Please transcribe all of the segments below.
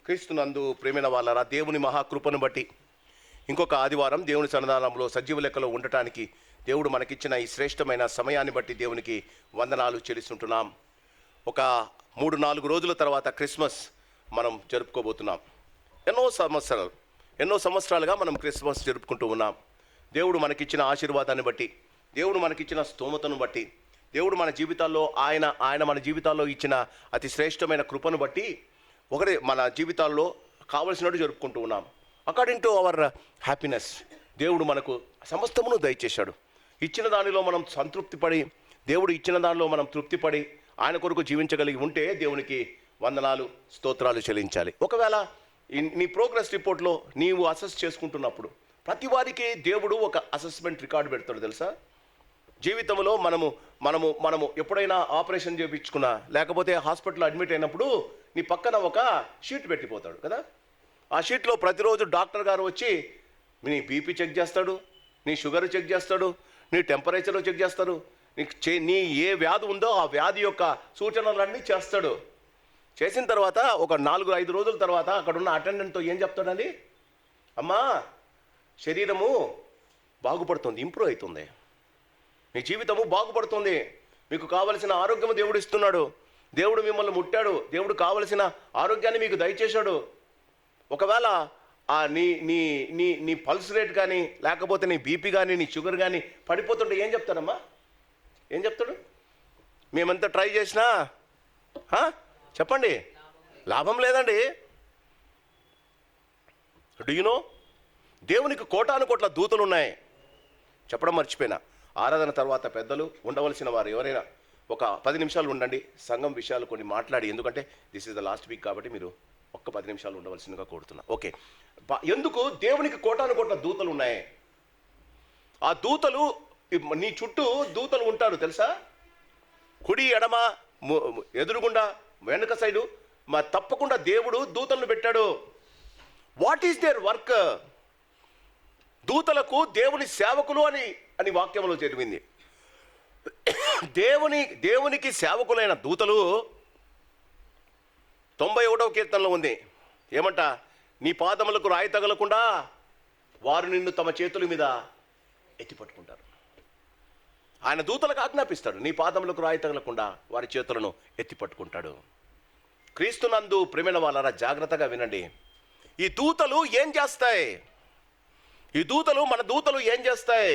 క్రీస్తునందు ప్రేమైన వాళ్ళరా, దేవుని మహాకృపను బట్టి ఇంకొక ఆదివారం దేవుని సన్నిధానంలో సజీవ లెక్కలో ఉండటానికి దేవుడు మనకిచ్చిన ఈ శ్రేష్టమైన సమయాన్ని బట్టి దేవునికి వందనాలు చెల్లిస్తుంటున్నాం. ఒక 3-4 రోజుల తర్వాత క్రిస్మస్ మనం జరుపుకోబోతున్నాం. ఎన్నో సంవత్సరాలుగా మనం క్రిస్మస్ జరుపుకుంటూ ఉన్నాం. దేవుడు మనకిచ్చిన ఆశీర్వాదాన్ని బట్టి, దేవుడు మనకిచ్చిన స్తోమతను బట్టి, దేవుడు మన జీవితాల్లో ఆయన మన జీవితాల్లో ఇచ్చిన అతి శ్రేష్టమైన కృపను బట్టి ఒకటి మన జీవితాల్లో కావలసినట్టు జరుపుకుంటూ ఉన్నాం. అకార్డింగ్ టు అవర్ హ్యాపీనెస్ దేవుడు మనకు సమస్తమును దయచేశాడు. ఇచ్చిన దానిలో మనం సంతృప్తిపడి, దేవుడు ఇచ్చిన దానిలో మనం తృప్తిపడి ఆయన కొరకు జీవించగలిగి ఉంటే దేవునికి వందనాలు, స్తోత్రాలు చెల్లించాలి. ఒకవేళ నీ ప్రోగ్రెస్ రిపోర్ట్లో నీవు అసెస్ చేసుకుంటున్నప్పుడు ప్రతి వారికి దేవుడు ఒక అసెస్మెంట్ రికార్డు పెడతాడు తెలుసా. జీవితంలో మనము ఎప్పుడైనా ఆపరేషన్ చేయించుకున్నా, లేకపోతే హాస్పిటల్లో అడ్మిట్ అయినప్పుడు నీ పక్కన ఒక షీట్ పెట్టిపోతాడు కదా. ఆ షీట్లో ప్రతిరోజు డాక్టర్ గారు వచ్చి నీ బీపీ చెక్ చేస్తాడు, నీ షుగర్ చెక్ చేస్తాడు, నీ టెంపరేచర్ చెక్ చేస్తాడు, నీ ఏ వ్యాధి ఉందో ఆ వ్యాధి యొక్క సూచనలన్నీ చేస్తాడు. చేసిన తర్వాత ఒక 4-5 రోజుల తర్వాత అక్కడున్న అటెండెంట్తో ఏం చెప్తాడండి, అమ్మా శరీరము బాగుపడుతుంది, ఇంప్రూవ్ అవుతుంది, మీ జీవితము బాగుపడుతుంది, మీకు కావలసిన ఆరోగ్యము దేవుడు ఇస్తున్నాడు, దేవుడు మిమ్మల్ని ముట్టాడు, దేవుడు కావలసిన ఆరోగ్యాన్ని మీకు దయచేశాడు. ఒకవేళ నీ నీ నీ నీ పల్స్ రేట్ కానీ, లేకపోతే నీ బీపీ కానీ, నీ షుగర్ కానీ పడిపోతుంటే ఏం చెప్తాడమ్మా, ఏం చెప్తాడు? మేమంతా ట్రై చేసినా చెప్పండి, లాభం లేదండి. డు యు నో, దేవునికి కోటానుకోట్ల దూతలు ఉన్నాయి. చెప్పడం మర్చిపోయినా, ఆరాధన తర్వాత పెద్దలు ఉండవలసిన వారు ఎవరైనా ఒక 10 నిమిషాలు ఉండండి, సంఘం విషయాలు కొన్ని మాట్లాడి, ఎందుకంటే this is the last week కాబట్టి మీరు ఒక్క 10 నిమిషాలు ఉండవలసిందిగా కోరుతున్నా. ఓకే, ఎందుకు దేవునికి కోటానుకోట్ల దూతలు ఉన్నాయి? ఆ దూతలు నీ చుట్టూ దూతలు ఉంటారు తెలుసా. కుడి ఎడమ ఎదురుగుండా వెనుక సైడు తప్పకుండా దేవుడు దూతలను పెట్టాడు. What is their work? దూతలకు దేవుని సేవకులు అని వాక్యంలో జరిగింది. దేవునికి సేవకులైన దూతలు 91వ కీర్తనలో ఉంది. ఏమంట? నీ పాదములకు రాయి తగలకుండా వారు నిన్ను తమ చేతుల మీద ఎత్తి పట్టుకుంటారు. ఆయన దూతలకు ఆజ్ఞాపిస్తాడు, నీ పాదములకు రాయి తగలకుండా వారి చేతులను ఎత్తి పట్టుకుంటాడు. క్రీస్తునందు ప్రేమైన వాళ్ళరా, జాగ్రత్తగా వినండి. ఈ దూతలు ఏం చేస్తాయి? మన దూతలు ఏం చేస్తాయి?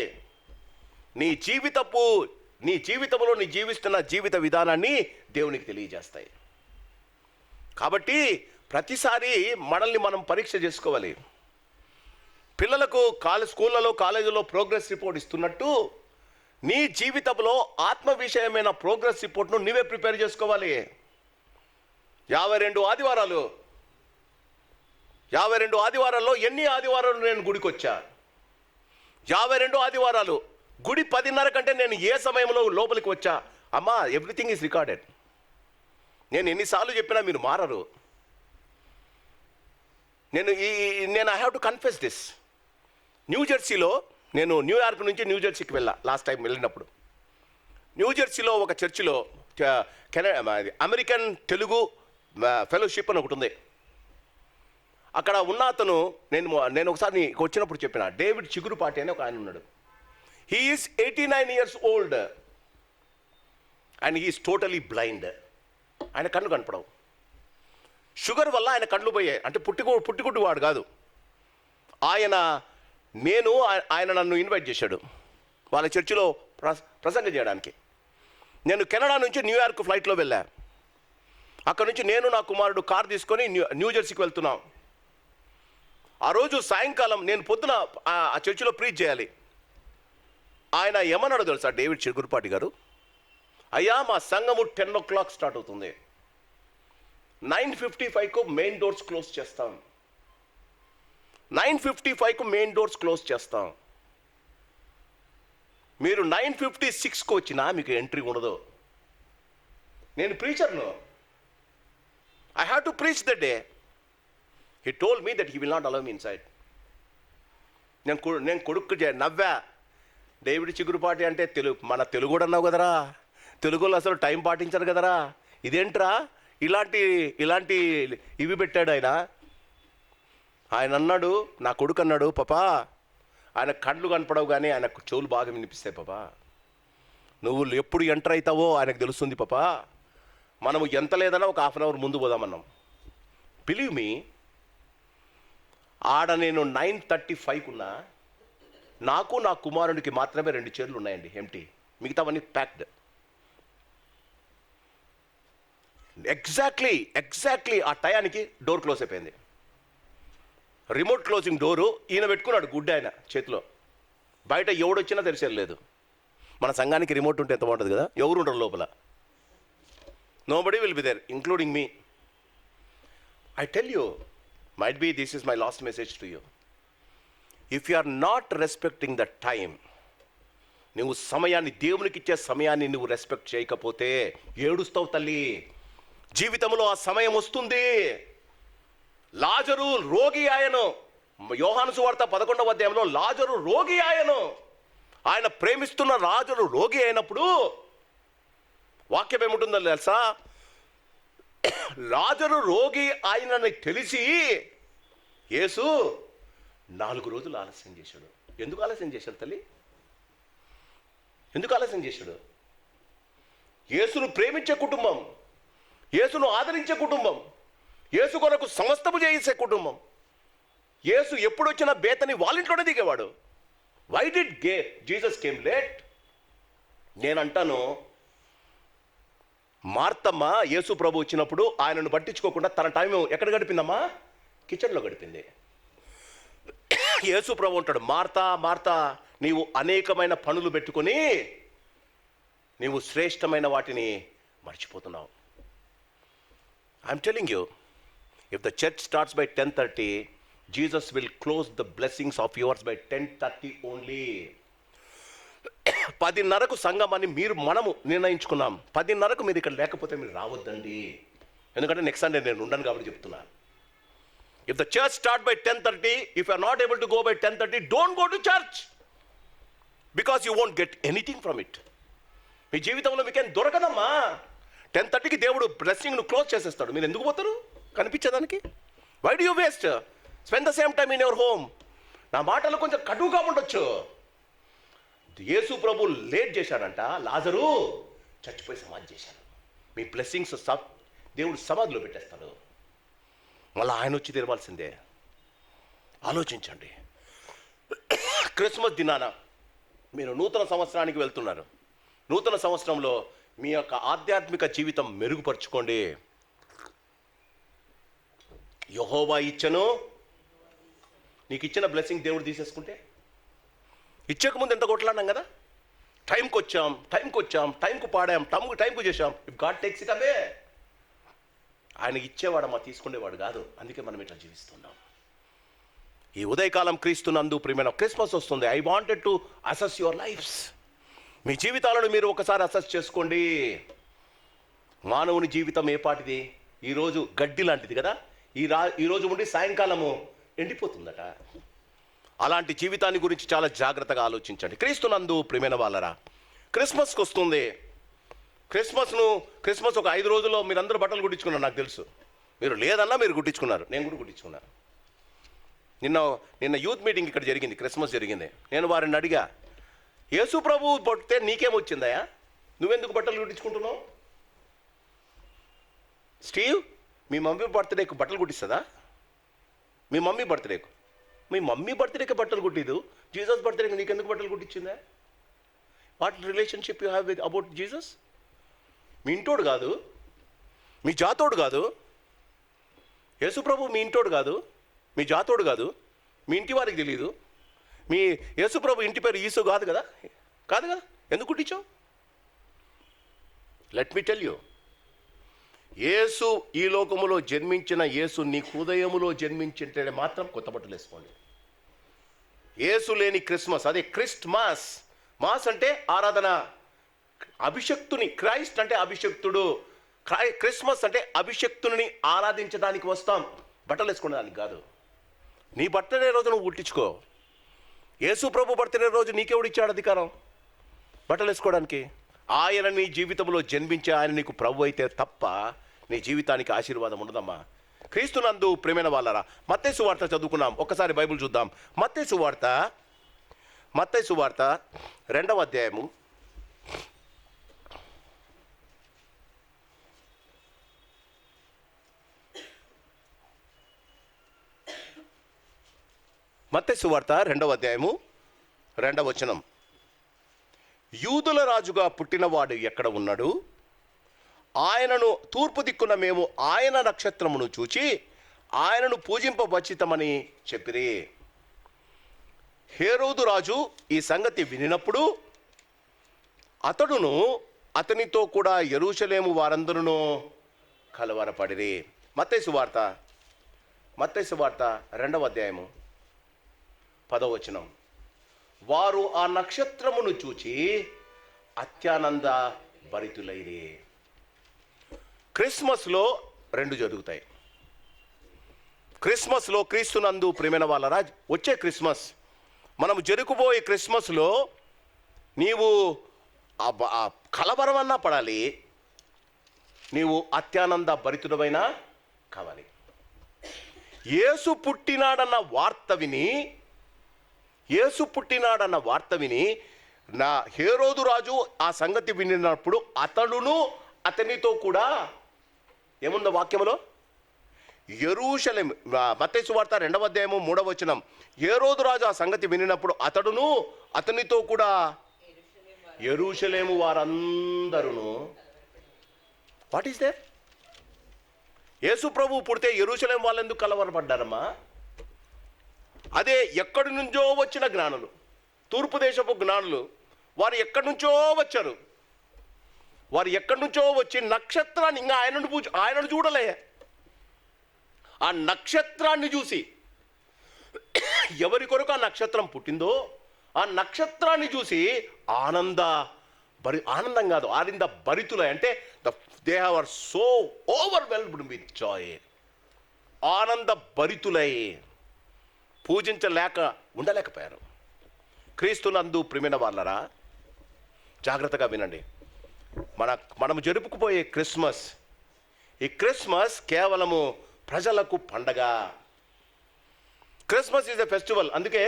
నీ జీవితంలో నీ జీవిస్తున్న జీవిత విధానాన్ని దేవునికి తెలియజేస్తాయి. కాబట్టి ప్రతిసారి మనల్ని మనం పరీక్ష చేసుకోవాలి. పిల్లలకు స్కూళ్ళలో కాలేజీలో ప్రోగ్రెస్ రిపోర్ట్ ఇస్తున్నట్టు నీ జీవితంలో ఆత్మ విషయమైన ప్రోగ్రెస్ రిపోర్ట్ను నీవే ప్రిపేర్ చేసుకోవాలి. 52 ఆదివారాల్లో ఎన్ని ఆదివారాలు నేను గుడికి వచ్చా? 52 ఆదివారాలు. గుడి 10:30 కంటే నేను ఏ సమయంలో లోపలికి వచ్చా? అమ్మా, ఎవ్రీథింగ్ ఈజ్ రికార్డెడ్. నేను ఎన్నిసార్లు చెప్పినా మీరు మారరు. నేను I have to confess this. న్యూజెర్సీలో, నేను న్యూయార్క్ నుంచి న్యూజెర్సీకి వెళ్ళా లాస్ట్ టైం వెళ్ళినప్పుడు. న్యూజెర్సీలో ఒక చర్చిలో అమెరికన్ తెలుగు ఫెలోషిప్ అని ఒకటి ఉంది. అక్కడ ఉన్న అతను, నేను ఒకసారి వచ్చినప్పుడు చెప్పిన డేవిడ్ చిగురుపాటి అని ఒక ఆయన ఉన్నాడు. He is 89 years old and he is totally blind. ఆయన కళ్ళు కనపడవు. షుగర్ వల్ల ఆయన కళ్ళు పోయాయి. అంటే పుట్టుగుడ్డు వాడు కాదు ఆయన. ఆయన నన్ను ఇన్వైట్ చేశాడు వాళ్ళ చర్చిలో ప్రసంగం చేయడానికి. నేను కెనడా నుంచి న్యూయార్క్ ఫ్లైట్లో వెళ్ళా. అక్కడ నుంచి నేను నా కుమారుడు కార్ తీసుకొని న్యూజెర్సీకి వెళ్తున్నాం. ఆ రోజు సాయంకాలం నేను పొద్దున ఆ చర్చిలో ప్రీచ్ చేయాలి. ఆయన ఏమన్నాడు తెలుసా, డేవిడ్ చిగురుపాటి గారు, అయ్యా మా సంఘము 10 o'clock స్టార్ట్ అవుతుంది, 9:55కు మెయిన్ డోర్స్ క్లోజ్ చేస్తాం. 9:55కు మెయిన్ డోర్స్ క్లోజ్ చేస్తాం. మీరు 9:56కు వచ్చినా మీకు ఎంట్రీ ఉండదు. నేను ప్రీచర్ను. I have to preach the day. He told me that he will not allow me inside. నేను కొడుకు నవ్వా. డేవిడ్ చిగురుపాటి అంటే మన తెలుగు కూడా అన్నావు కదరా, తెలుగులో అసలు టైం పాటించరు కదరా, ఇదేంట్రా ఇలాంటి ఇవి పెట్టాడు ఆయన. ఆయన అన్నాడు, నా కొడుకు అన్నాడు, పాపా ఆయన కళ్ళు కనపడవు కానీ ఆయన చెవులు బాగా వినిపిస్తాయి పాపా. నువ్వు ఎప్పుడు ఎంటర్ అవుతావో ఆయనకు తెలుస్తుంది పాపా. మనము ఎంత లేదన్నా ఒక 1/2 అవర్ ముందు పోదామన్నాం. బిలీవ్ మీ, ఆడ నేను 9:35 ఉన్నా, నాకు నా కుమారుడికి మాత్రమే 2 చైర్లు ఉన్నాయండి ఎంటీ, మిగతావన్నీ ప్యాక్డ్. ఎగ్జాక్ట్లీ ఆ టయానికి డోర్ క్లోజ్ అయిపోయింది. రిమోట్ క్లోజింగ్ డోరు ఈయన పెట్టుకున్నాడు, గుడ్డ ఆయన చేతిలో. బయట ఎవడొచ్చినా తెరిచేయలేదు. మన సంఘానికి రిమోట్ ఉంటే ఎంత బాగుంటుంది కదా, ఎవరు ఉండరు లోపల. Nobody will be there including me. I tell you, might be this is my last message to you. If you are not respecting the time, నువ్వు సమయాన్ని, దేవునికి ఇచ్చే సమయాన్ని నువ్వు రెస్పెక్ట్ చేయకపోతే ఏడుస్తావు తల్లి. జీవితంలో ఆ సమయం వస్తుంది. లాజరు రోగి ఆయను. యోహాను సువార్త 11వ అధ్యాయంలో లాజరు రోగి ఆయను. ఆయన ప్రేమిస్తున్న లాజరు రోగి అయినప్పుడు వాక్యం ఏముంటుందో తెలుసా? లాజరు రోగి ఆయనని తెలిసి యేసు 4 రోజులు ఆలస్యం చేశాడు. ఎందుకు ఆలస్యం చేశాడు తల్లి? ఎందుకు ఆలస్యం చేశాడు? యేసును ప్రేమించే కుటుంబం, యేసును ఆదరించే కుటుంబం, యేసు కొరకు సమస్తము చేసే కుటుంబం. యేసు ఎప్పుడు వచ్చినా బేతని వాళ్ళ ఇంట్లోనే దిగేవాడు. Why did Jesus came late? నేనంటాను, మార్తమ్మ యేసు ప్రభు వచ్చినప్పుడు ఆయనను పట్టించుకోకుండా తన టైం ఎక్కడ గడిపిందమ్మా? కిచెన్లో గడిపింది. యేసు ప్రభు ఉంటాడు, మార్తా మార్తా, నీవు అనేకమైన పనులు పెట్టుకొని నీవు శ్రేష్టమైన వాటిని మర్చిపోతున్నావు. I'm telling you, if the church starts by 10:30, Jesus will close the blessings of yours by 10:30 only. 10:30కు సంఘం అని మనము నిర్ణయించుకున్నాం. 10:30కు మీరు ఇక్కడ లేకపోతే మీరు రావద్దండి. ఎందుకంటే నెక్స్ట్ సండే నేను ఉండను కాబట్టి చెప్తున్నాను. If the church start by 10:30, if you are not able to go by 10:30, don't go to church, because you won't get anything from it. మీ జీవితంలో మీకేం దొరకదమ్మా. 10:30కి దేవుడు బ్లెస్సింగ్ను క్లోజ్ చేసేస్తాడు. మీరు ఎందుకు పోతారు కనిపించేదానికి? Why do you waste? Spend the same time in your home. నా మాటలు కొంచెం కటువుగా ఉండొచ్చు. యేసు ప్రభు లేట్ చేశాడంట, లాజరు చచ్చిపోయి సమాధి చేశాడు. మీ బ్లెస్సింగ్స్ దేవుడు సమాధిలో పెట్టేస్తాడు. మళ్ళీ ఆయన వచ్చి తెరవాల్సిందే. ఆలోచించండి. క్రిస్మస్ దినాన మీరు నూతన సంవత్సరానికి వెళ్తున్నారు. నూతన సంవత్సరంలో మీ యొక్క ఆధ్యాత్మిక జీవితం మెరుగుపరుచుకోండి. యెహోవా ఇచ్చను, నీకు ఇచ్చిన బ్లెస్సింగ్ దేవుడు తీసేసుకుంటే, ఇచ్చకముందు ఎంత కొట్లాడినాం కదా, టైంకి వచ్చాం, టైంకు పాడాం, టైంకు చేశాం. If God takes it away, ఆయన ఇచ్చేవాడమ్మా, తీసుకునేవాడు కాదు. అందుకే మనం ఇట్లా జీవిస్తున్నాం. ఈ ఉదయకాలం క్రీస్తునందు ప్రియమైన క్రిస్మస్ వస్తుంది. I wanted to assess your lifes. మీ జీవితాలను మీరు ఒకసారి అసెస్ చేసుకోండి. మానవుని జీవితం ఏ పాటిది? ఈరోజు గడ్డి లాంటిది కదా, ఈరోజు ఉండి సాయంకాలము ఎండిపోతుందట. అలాంటి జీవితాన్ని గురించి చాలా జాగ్రత్తగా ఆలోచించండి. క్రీస్తునందు ప్రియమైన వాళ్ళరా, క్రిస్మస్కి వస్తుంది. క్రిస్మస్ ఒక 5 రోజుల్లో మీరందరూ బట్టలు కుట్టించుకున్నారు. నాకు తెలుసు, మీరు లేదన్నా మీరు కుట్టించుకున్నారు, నేను కూడా కుట్టించుకున్నాను. నిన్న యూత్ మీటింగ్ ఇక్కడ జరిగింది, క్రిస్మస్ జరిగింది. నేను వారిని అడిగా, యేసు ప్రభు పడితే నీకేమొచ్చిందయా, నువ్వెందుకు బట్టలు కుట్టించుకుంటున్నావు? స్టీవ్, మీ మమ్మీ బర్త్డేకు బట్టలు కుట్టిస్తుందా? మీ మమ్మీ బర్త్డేకి బట్టలు కుట్టిదు, జీసస్ బర్త్డేకి నీకెందుకు బట్టలు కుట్టించిందా? What relationship you have with about Jesus? మీ ఇంటోడు కాదు, మీ జాతోడు కాదు. యేసు ప్రభు మీ ఇంటోడు కాదు, మీ జాతోడు కాదు, మీ ఇంటి వారికి తెలియదు. మీ యేసు ప్రభు ఇంటి పేరు ఈసు కాదు కదా, ఎందుకు కుట్టించావు? లెట్ మీ టెల్ యూ, యేసు ఈ లోకములో జన్మించిన యేసు నీ హృదయములో జన్మించింటే మాత్రం కొత్త బట్టలు వేసుకోండి. యేసు లేని క్రిస్మస్, అదే క్రిస్ట్మాస్. మాస్ అంటే ఆరాధన, అభిషక్తుని, క్రైస్ట్ అంటే అభిషక్తుడు, క్రిస్మస్ అంటే అభిషక్తుని ఆరాధించడానికి వస్తాం, బట్టలు వేసుకోవడానికి కాదు. నీ బర్త్డే రోజు నువ్వు కుట్టించుకో. యేసు ప్రభు బర్త్డే రోజు నీకెవడు ఇచ్చాడు అధికారం బట్టలు వేసుకోవడానికి? ఆయన నీ జీవితంలో జన్మించే ఆయన నీకు ప్రభు అయితే తప్ప నీ జీవితానికి ఆశీర్వాదం ఉండదమ్మా. క్రీస్తునందు ప్రియమైన వాళ్ళరా, మత్తయి సువార్త చదువుకున్నాం. ఒకసారి బైబిల్ చూద్దాం. మత్తయి సువార్త 2వ అధ్యాయము 2వ వచనం. యూదుల రాజుగా పుట్టినవాడు ఎక్కడ ఉన్నాడు? ఆయనను తూర్పు దిక్కున మేము ఆయన నక్షత్రమును చూచి ఆయనను పూజింపవచ్చితమని చెప్పిరి. హేరోదు రాజు ఈ సంగతి వినినప్పుడు అతడును అతనితో కూడా యెరూషలేము వారందరూ కలవరపడిరి. మత్తయి సువార్త 2వ అధ్యాయము 10వ వచనం. వారు ఆ నక్షత్రమును చూచి అత్యానంద భరితులైరి. క్రిస్మస్లో 2 జరుగుతాయి. క్రిస్మస్లో క్రీస్తునందు ప్రియమైన వాళ్ళరా, వచ్చే క్రిస్మస్, మనం జరుపుబోయే క్రిస్మస్లో నీవు కలవరమన్నా పడాలి, నీవు అత్యానంద భరితుడమైనా కావాలి. యేసు పుట్టినాడన్న వార్త విని నా హేరోదు రాజు ఆ సంగతి వినినప్పుడు అతడును అతనితో కూడా ఏముందో వాక్యములో? యెరూషలేము. మత్తయి సువార్త 2వ అధ్యాయము 3వ వచనం. హేరోదు రాజు ఆ సంగతి వినినప్పుడు అతడును అతనితో కూడా యెరూషలేము వారందరూ. What is there? యేసు ప్రభు పుడితే యెరూషలేము వాళ్ళు ఎందుకు కలవరపడ్డారమ్మా? అదే ఎక్కడి నుంచో వచ్చిన జ్ఞానులు, తూర్పు దేశపు జ్ఞానులు, వారు ఎక్కడి నుంచో వచ్చారు. వారు ఎక్కడి నుంచో వచ్చి నక్షత్రాన్ని, ఇంకా ఆయనను చూడలే, ఆ నక్షత్రాన్ని చూసి, ఎవరి కొరకు ఆ నక్షత్రం పుట్టిందో ఆ నక్షత్రాన్ని చూసి ఆనందం కాదు, ఆనంద భరితులై, అంటే they are so overwhelmed with joy. ఆనంద భరితులై ఉండలేకపోయారు. క్రీస్తునందు ప్రియమైన వాళ్ళరా, జాగ్రత్తగా వినండి. మనము జరుపుకుపోయే క్రిస్మస్, ఈ క్రిస్మస్ కేవలము ప్రజలకు పండగ. Christmas is a festival. అందుకే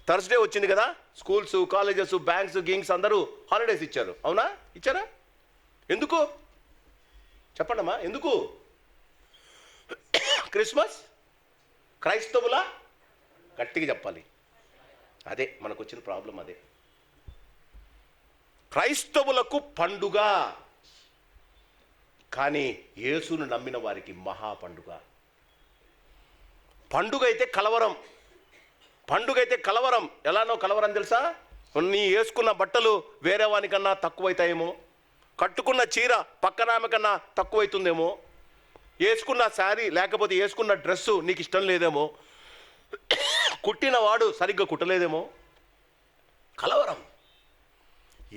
థర్స్డే వచ్చింది కదా, స్కూల్స్, కాలేజెస్, బ్యాంక్స్, గింగ్స్ అందరూ హాలిడేస్ ఇచ్చారు. అవునా? ఇచ్చారా? ఎందుకు చెప్పండమ్మా, ఎందుకు? క్రిస్మస్ క్రైస్తవుల, గట్టిగా చెప్పాలి, అదే మనకు వచ్చిన ప్రాబ్లం. అదే క్రైస్తవులకు పండుగ, కానీ యేసును నమ్మిన వారికి మహా పండుగ. పండుగ అయితే కలవరం. ఎలానో కలవరం తెలుసా? నీ వేసుకున్న బట్టలు వేరే వానికన్నా తక్కువైతాయేమో, కట్టుకున్న చీర పక్కన ఆమె కన్నా తక్కువైతుందేమో, వేసుకున్న శారీ లేకపోతే వేసుకున్న డ్రెస్సు నీకు ఇష్టం లేదేమో, కుట్టినవాడు సరిగ్గా కుట్టలేదేమో. కలవరం.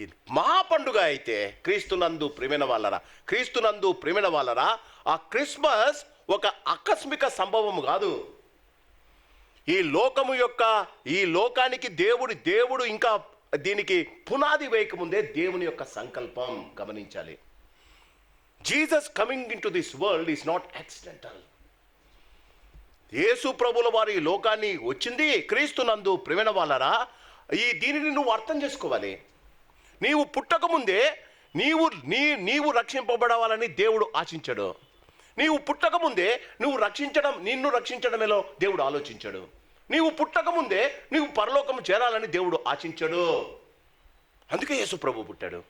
ఈ మహా పండుగ అయితే క్రీస్తునందు ప్రియమైన వాళ్ళరా, ఆ క్రిస్మస్ ఒక ఆకస్మిక సంభవం కాదు. ఈ లోకానికి దేవుడు ఇంకా దీనికి పునాది వేయకముందే దేవుని యొక్క సంకల్పం. గమనించాలి. Jesus coming into this world is not accidental. Yesu ప్రభుల వారి లోకాన్ని వచ్చింది క్రీస్తునందు ప్రియమైన వాళ్ళరా. దీనిని నువ్వు అర్థం చేసుకోవాలి. నీవు పుట్టకముందే నీవు రక్షింపబడవాలని దేవుడు ఆశించాడు. నీవు పుట్టకముందే నిన్ను రక్షించడమేలో దేవుడు ఆలోచించాడు. నీవు పుట్టకముందే నీవు పరలోకము చేరాలని దేవుడు ఆశించాడు. అందుకే యేసు ప్రభు పుట్టాడు.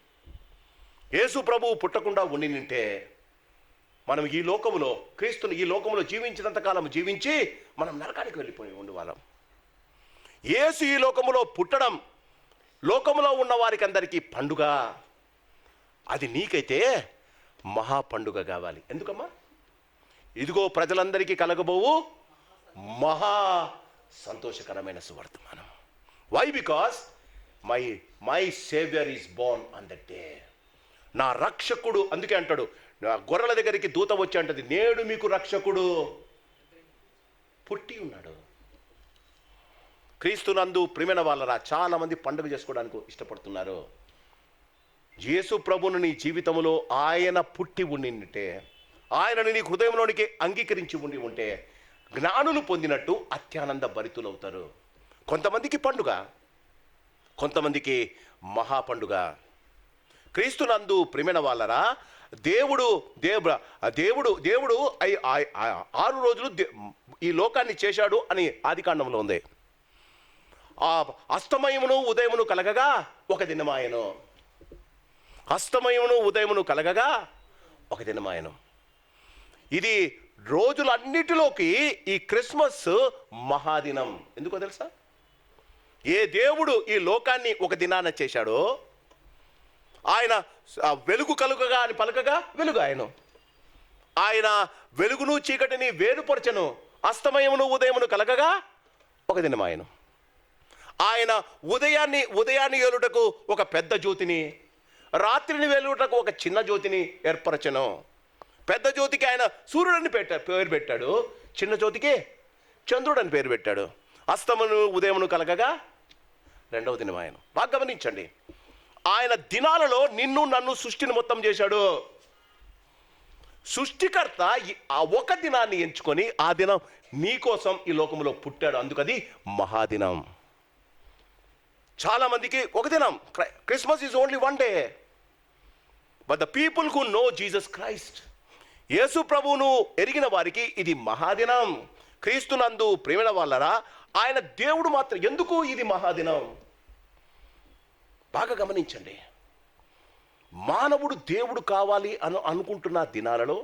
యేసు ప్రభువు పుట్టకుండా ఉండినింటే మనం ఈ లోకములో జీవించినంతకాలం జీవించి మనం నరకానికి వెళ్ళిపోయి ఉండేవాళ్ళం. యేసు ఈ లోకములో పుట్టడం లోకములో ఉన్న వారికి అందరికీ పండుగ. అది నీకైతే మహా పండుగ కావాలి. ఎందుకమ్మా? ఇదిగో ప్రజలందరికీ కలగబోవు మహా సంతోషకరమైన సువర్తమానం. Why? Because my saviour is born on that day. నా రక్షకుడు, అందుకే అంటాడు, నా గొర్రెల దగ్గరికి దూత వచ్చి అంటది, నేడు మీకు రక్షకుడు పుట్టి ఉన్నాడు. క్రీస్తునందు ప్రియమైన వాళ్ళరా, చాలా మంది పండుగ చేసుకోవడానికి ఇష్టపడుతున్నారు. యేసు ప్రభువుని నీ జీవితంలో ఆయన పుట్టి ఉండింటే ఆయనను నీ హృదయంలోనికి అంగీకరించి ఉంటే జ్ఞానులు పొందినట్టు అత్యానంద భరితులవుతారు. కొంతమందికి పండుగ, కొంతమందికి మహాపండుగ. క్రీస్తునందు ప్రియమైన వాళ్ళరా, దేవుడు 6 రోజులు ఈ లోకాన్ని చేశాడు అని ఆదికాండంలో ఉంది. ఆ అస్తమయమును ఉదయమును కలగగా ఒక దినమాయను. అస్తమయమును ఉదయమును కలగగా ఒక దినమాయను. ఇది రోజులన్నిటిలోకి ఈ క్రిస్మస్ మహాదినం. ఎందుకో తెలుసా? ఏ దేవుడు ఈ లోకాన్ని ఒక దినాన చేశాడో, ఆయన వెలుగు కలుగగా అని పలకగా వెలుగు ఆయన. ఆయన వెలుగును చీకటిని వేరుపరచను. అస్తమయమును ఉదయమును కలగగా ఒక దినం ఆయన ఉదయాన్ని ఏలుటకు ఒక పెద్ద జ్యోతిని, రాత్రిని వెలుగుటకు ఒక చిన్న జ్యోతిని ఏర్పరచను. పెద్ద జ్యోతికి ఆయన సూర్యుడని పేరు పెట్టాడు, చిన్న జ్యోతికి చంద్రుడని పేరు పెట్టాడు. అస్తమను ఉదయమును కలగగా రెండవ దినం ఆయన. బాగా గమనించండి, ఆయన దినాలలో నిన్ను నన్ను సృష్టిని మొత్తం చేశాడు. సృష్టికర్త ఆ ఒక దినాన్ని ఎంచుకొని ఆ దినం నీ కోసం ఈ లోకంలో పుట్టాడు. అందుకది మహాదినం. చాలా మందికి ఒక దినం. Christmas is only one day. But the people who know Jesus Christ, Yesu ప్రభువును ఎరిగిన వారికి ఇది మహాదినం. క్రీస్తునందు ప్రేమైన వాళ్ళరా, ఆయన దేవుడు మాత్రం. ఎందుకు ఇది మహాదినం? బాగా గమనించండి. మానవుడు దేవుడు కావాలి అనుకుంటున్న దినాలలో,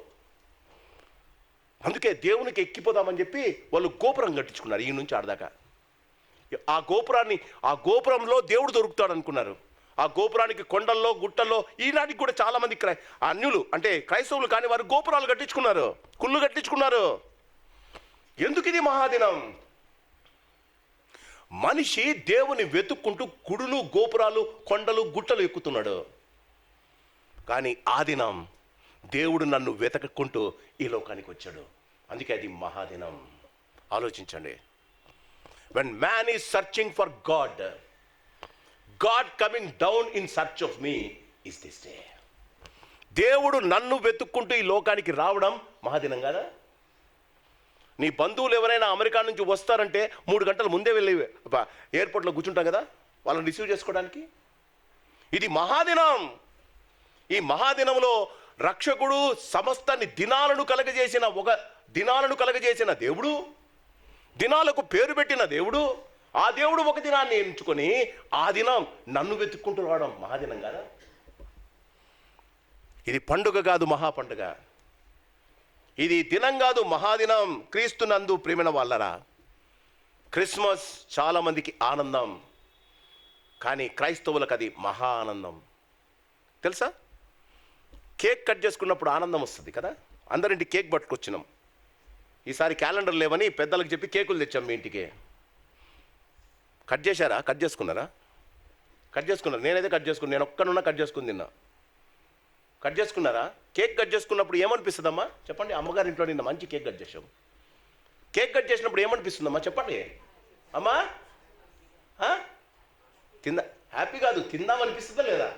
అందుకే దేవునికి ఎక్కిపోదామని చెప్పి వాళ్ళు గోపురం కట్టించుకున్నారు. ఈ నుంచి ఆడదాకా ఆ గోపురంలో దేవుడు దొరుకుతాడు అనుకున్నారు. ఆ గోపురానికి కొండల్లో గుట్టల్లో ఈనాటికి కూడా చాలామంది అన్యులు అంటే క్రైస్తవులు కానీ వారు గోపురాలు కట్టించుకున్నారు, కుళ్ళు కట్టించుకున్నారు. ఎందుకు ఇది మహాదినం? మనిషి దేవుని వెతుక్కుంటూ గుడులు, గోపురాలు, కొండలు, గుట్టలు ఎక్కుతున్నాడు. కానీ ఆ దినం దేవుడు నన్ను వెతకుంటూ ఈ లోకానికి వచ్చాడు. అందుకే అది మహాదినం. ఆలోచించండి. when man is searching for God coming down in search of me is this day. దేవుడు నన్ను వెతుక్కుంటూ ఈ లోకానికి రావడం మహాదినం కదా? నీ బంధువులు ఎవరైనా అమెరికా నుంచి వస్తారంటే 3 గంటల ముందే వెళ్ళి ఎయిర్పోర్ట్లో కూర్చుంటాం కదా వాళ్ళని రిసీవ్ చేసుకోవడానికి. ఇది మహాదినం. ఈ మహాదినంలో రక్షకుడు సమస్తాన్ని దినాలను కలగజేసిన దేవుడు, దినాలకు పేరు పెట్టిన దేవుడు, ఆ దేవుడు ఒక దినాన్ని ఎంచుకొని ఆ దినం నన్ను వెతుక్కుంటూ రావడం మహాదినం కదా? ఇది పండుగ కాదు, మహాపండుగ. ఇది దినం కాదు, మహాదినం. క్రీస్తునందు ప్రేమైన వాళ్ళరా, క్రిస్మస్ చాలామందికి ఆనందం, కానీ క్రైస్తవులకు అది మహా ఆనందం. తెలుసా? కేక్ కట్ చేసుకున్నప్పుడు ఆనందం వస్తుంది కదా. అందరింటి కేక్ పట్టుకొచ్చినాం. ఈసారి క్యాలెండర్ లేవని పెద్దలకు చెప్పి కేకులు తెచ్చాం మీ ఇంటికి. కట్ చేశారా? కట్ చేసుకున్నారా? కట్ చేసుకున్నారు. నేనైతే కట్ చేసుకున్నాను. నేను ఒక్కనున్నా కట్ చేసుకుని తిన్నా. కట్ చేసుకున్నారా? కేక్ కట్ చేసుకున్నప్పుడు ఏమనిపిస్తుందమ్మా చెప్పండి? అమ్మగారి ఇంట్లో నిన్న మంచి కేక్ కట్ చేసాం. కేక్ కట్ చేసినప్పుడు ఏమనిపిస్తుందమ్మా చెప్పండి అమ్మా? హ్యాపీ కాదు, తిందామనిపిస్తుందా లేదా?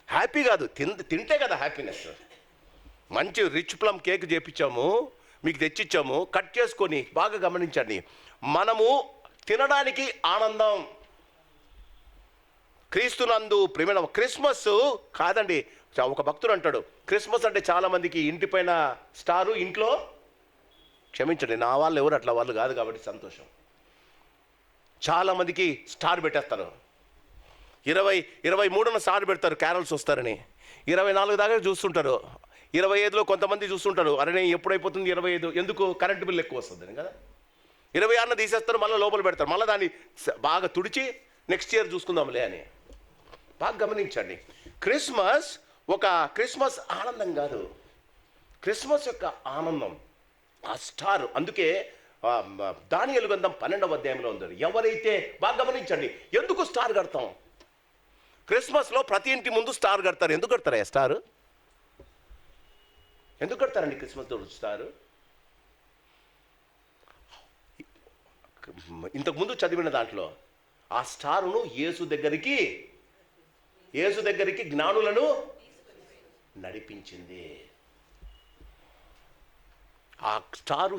హ్యాపీ కాదు, తింటే కదా హ్యాపీనెస్. మంచి రిచ్ ప్లమ్ కేక్ చేపించాము, మీకు తెచ్చిచ్చాము, కట్ చేసుకొని. బాగా గమనించండి, మనము తినడానికి ఆనందం. క్రీస్తునందు ప్రేమ. క్రిస్మస్ కాదండి. ఒక భక్తుడు అంటాడు, క్రిస్మస్ అంటే చాలామందికి ఇంటిపైన స్టారు, ఇంట్లో క్షమించండి నా వాళ్ళు ఎవరు అట్లా వాళ్ళు కాదు కాబట్టి సంతోషం. చాలామందికి స్టార్ పెట్టేస్తారు. 23న స్టార్ పెడతారు క్యారల్స్ వస్తారని. 24 దాకా చూస్తుంటారు. 25లో కొంతమంది చూస్తుంటారు, అరే ఎప్పుడైపోతుంది 25, ఎందుకు కరెంటు బిల్ ఎక్కువ వస్తుందని కదా. 26న తీసేస్తారు, మళ్ళీ లోపల పెడతారు, మళ్ళీ దాన్ని బాగా తుడిచి నెక్స్ట్ ఇయర్ చూసుకుందాంలే అని. బాగా గమనించండి, క్రిస్మస్ ఆనందం కాదు, క్రిస్మస్ యొక్క ఆనందం ఆ స్టార్. అందుకే దానియేలు గ్రంథం 12వ అధ్యాయంలో ఉంది. ఎవరైతే బాగా గమనించండి, ఎందుకు స్టార్ కడతాం? క్రిస్మస్లో ప్రతి ఇంటి ముందు స్టార్ కడతారు. ఎందుకు కడతారా స్టార్? ఎందుకు కడతారండి క్రిస్మస్ స్టారు? ఇంతకుముందు చదివిన దాంట్లో ఆ స్టారును యేసు దగ్గరికి జ్ఞానులను నడిపించింది. ఆ స్టారు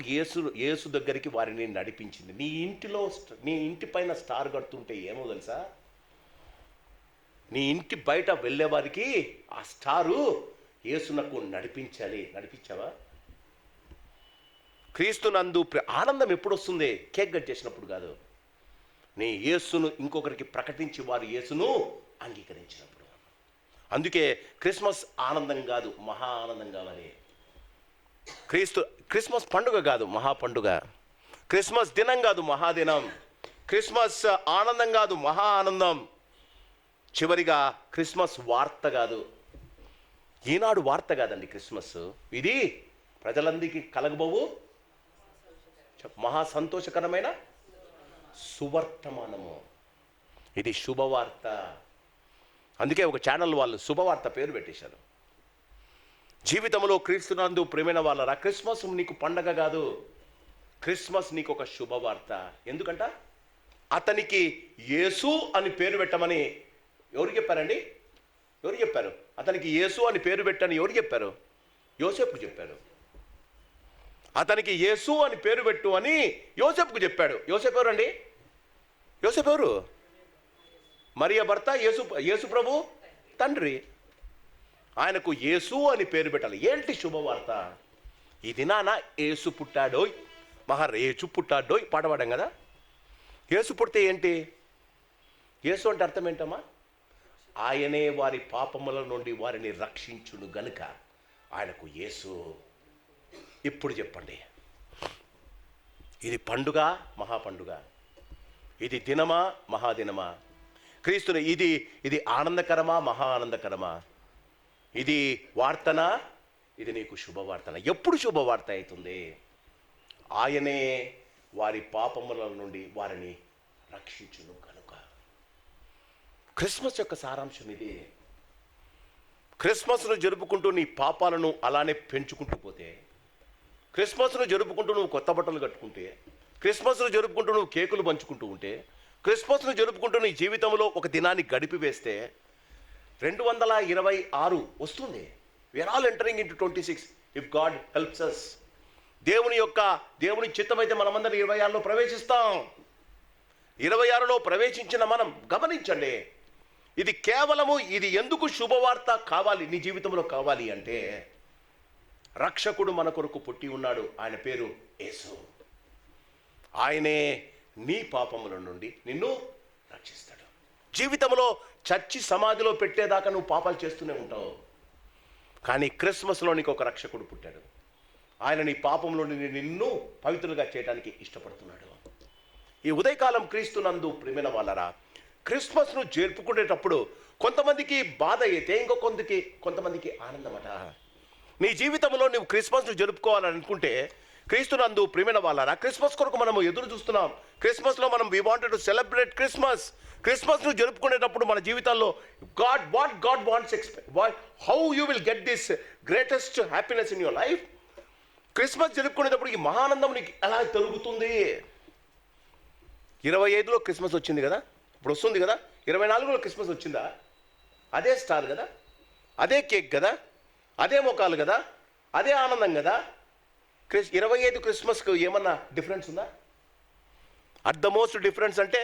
యేసు దగ్గరికి వారిని నడిపించింది. నీ ఇంటి పైన స్టార్ కడుతుంటే ఏమో తెలుసా, నీ ఇంటి బయట వెళ్ళే వారికి ఆ స్టారు యేసునకు నడిపించాలి. నడిపించావా? క్రీస్తునందు ఆనందం ఎప్పుడు వస్తుంది? కేక్ కట్ చేసినప్పుడు కాదు, నీ యేసును ఇంకొకరికి ప్రకటించి వారు యేసును అంగీకరించినప్పుడు. అందుకే క్రిస్మస్ ఆనందం కాదు, మహా ఆనందం కావాలి. క్రిస్మస్ పండుగ కాదు, మహా పండుగ. క్రిస్మస్ దినం కాదు, మహాదినం. క్రిస్మస్ ఆనందం కాదు, మహా ఆనందం. చివరిగా క్రిస్మస్ వార్త కాదు, ఈనాడు వార్త కాదండి క్రిస్మస్. ఇది ప్రజలందరికీ కలగబోవు మహా సంతోషకరమైన సువర్తమానము. ఇది శుభవార్త. అందుకే ఒక ఛానల్ వాళ్ళు శుభవార్త పేరు పెట్టేశారు. జీవితంలో క్రీస్తునందు ప్రేమైన వాళ్ళరా, క్రిస్మస్ నీకు పండగ కాదు, క్రిస్మస్ నీకు ఒక శుభవార్త. ఎందుకంట అతనికి యేసు అని పేరు పెట్టమని ఎవరు చెప్పారండి? ఎవరు చెప్పారు? అతనికి యేసు అని పేరు పెట్టని ఎవరు చెప్పారు? యోసేపుకు చెప్పారు. అతనికి యేసు అని పేరు పెట్టు అని యోసేపుకు చెప్పాడు. యోసేపు ఎవరండి? యోసేపు ఎవరు? మరియ భర్త, యేసు ప్రభు తండ్రి. ఆయనకు యేసు అని పేరు పెట్టాలి. ఏంటి శుభవార్త? ఈ దినాన యేసు పుట్టాడోయ్, యేసు పుట్టాడోయ్ పాట పాడాం కదా. యేసు పుడితే ఏంటి? యేసు అంటే అర్థం ఏంటమ్మా? ఆయనే వారి పాపముల నుండి వారిని రక్షించును గనుక ఆయనకు యేసు. ఇప్పుడు చెప్పండి, ఇది పండుగ, మహాపండుగ? ఇది దినమా, మహాదినమా? క్రీస్తుని ఇది ఆనందకరమా, మహా ఆనందకరమా? ఇది వార్తనా? ఇది నీకు శుభవార్తన? ఎప్పుడు శుభవార్త అవుతుంది? ఆయనే వారి పాపముల నుండి వారిని రక్షించును కనుక. క్రిస్మస్ యొక్క సారాంశం ఇది. క్రిస్మస్ను జరుపుకుంటూ నీ పాపాలను అలానే పెంచుకుంటూ పోతే, క్రిస్మస్ను జరుపుకుంటూ నువ్వు కొత్త బట్టలు కట్టుకుంటే, క్రిస్మస్ను జరుపుకుంటూ నువ్వు కేకులు పంచుకుంటూ ఉంటే, క్రిస్మస్ను జరుపుకుంటూ నీ జీవితంలో ఒక దినాన్ని గడిపివేస్తే 226 వస్తుంది. We are all entering into 26 if God helps us. దేవుని చిత్తమైతే మనమందరం 26లో ప్రవేశిస్తాం. 26లో ప్రవేశించిన మనం గమనించండి, ఇది కేవలము ఇది ఎందుకు శుభవార్త కావాలి నీ జీవితంలో కావాలి అంటే, రక్షకుడు మన కొరకు పుట్టి ఉన్నాడు. ఆయన పేరు యేసు. ఆయనే నీ పాపముల నుండి నిన్ను రక్షిస్తాడు. జీవితంలో చచ్చి సమాధిలో పెట్టేదాకా నువ్వు పాపాలు చేస్తూనే ఉంటావు. కానీ క్రిస్మస్లో నీకు ఒక రక్షకుడు పుట్టాడు. ఆయన నీ పాపంలో నిన్ను పవిత్రులుగా చేయడానికి ఇష్టపడుతున్నాడు. ఈ ఉదయకాలం క్రీస్తునందు ప్రియమైన వాళ్ళరా, క్రిస్మస్ను జరుపుకునేటప్పుడు కొంతమందికి బాధ అయితే కొంతమందికి ఆనందమట. నీ జీవితంలో నువ్వు క్రిస్మస్ను జరుపుకోవాలని అనుకుంటే, క్రీస్తునందు ప్రియమైన వాళ్ళరా, క్రిస్మస్ కొరకు మనము ఎదురు చూస్తున్నాం. క్రిస్మస్లో మనం వి వాంటెడ్ టు సెలబ్రేట్ క్రిస్మస్ను జరుపుకునేటప్పుడు మన జీవితాల్లో what God wants, how you will get this greatest happiness in your life. Christmas జరుపుకునేటప్పుడు ఈ మహానందం నీకు ఎలా జరుగుతుంది? 25లో క్రిస్మస్ వచ్చింది కదా, ఇప్పుడు వస్తుంది కదా. 24లో క్రిస్మస్ వచ్చిందా? అదే స్టార్ కదా, అదే కేక్ కదా, అదే ముఖాలు కదా, అదే ఆనందం కదా. 25 క్రిస్మస్కు ఏమన్నా డిఫరెన్స్ ఉందా? అట్ ద మోస్ట్ డిఫరెన్స్ అంటే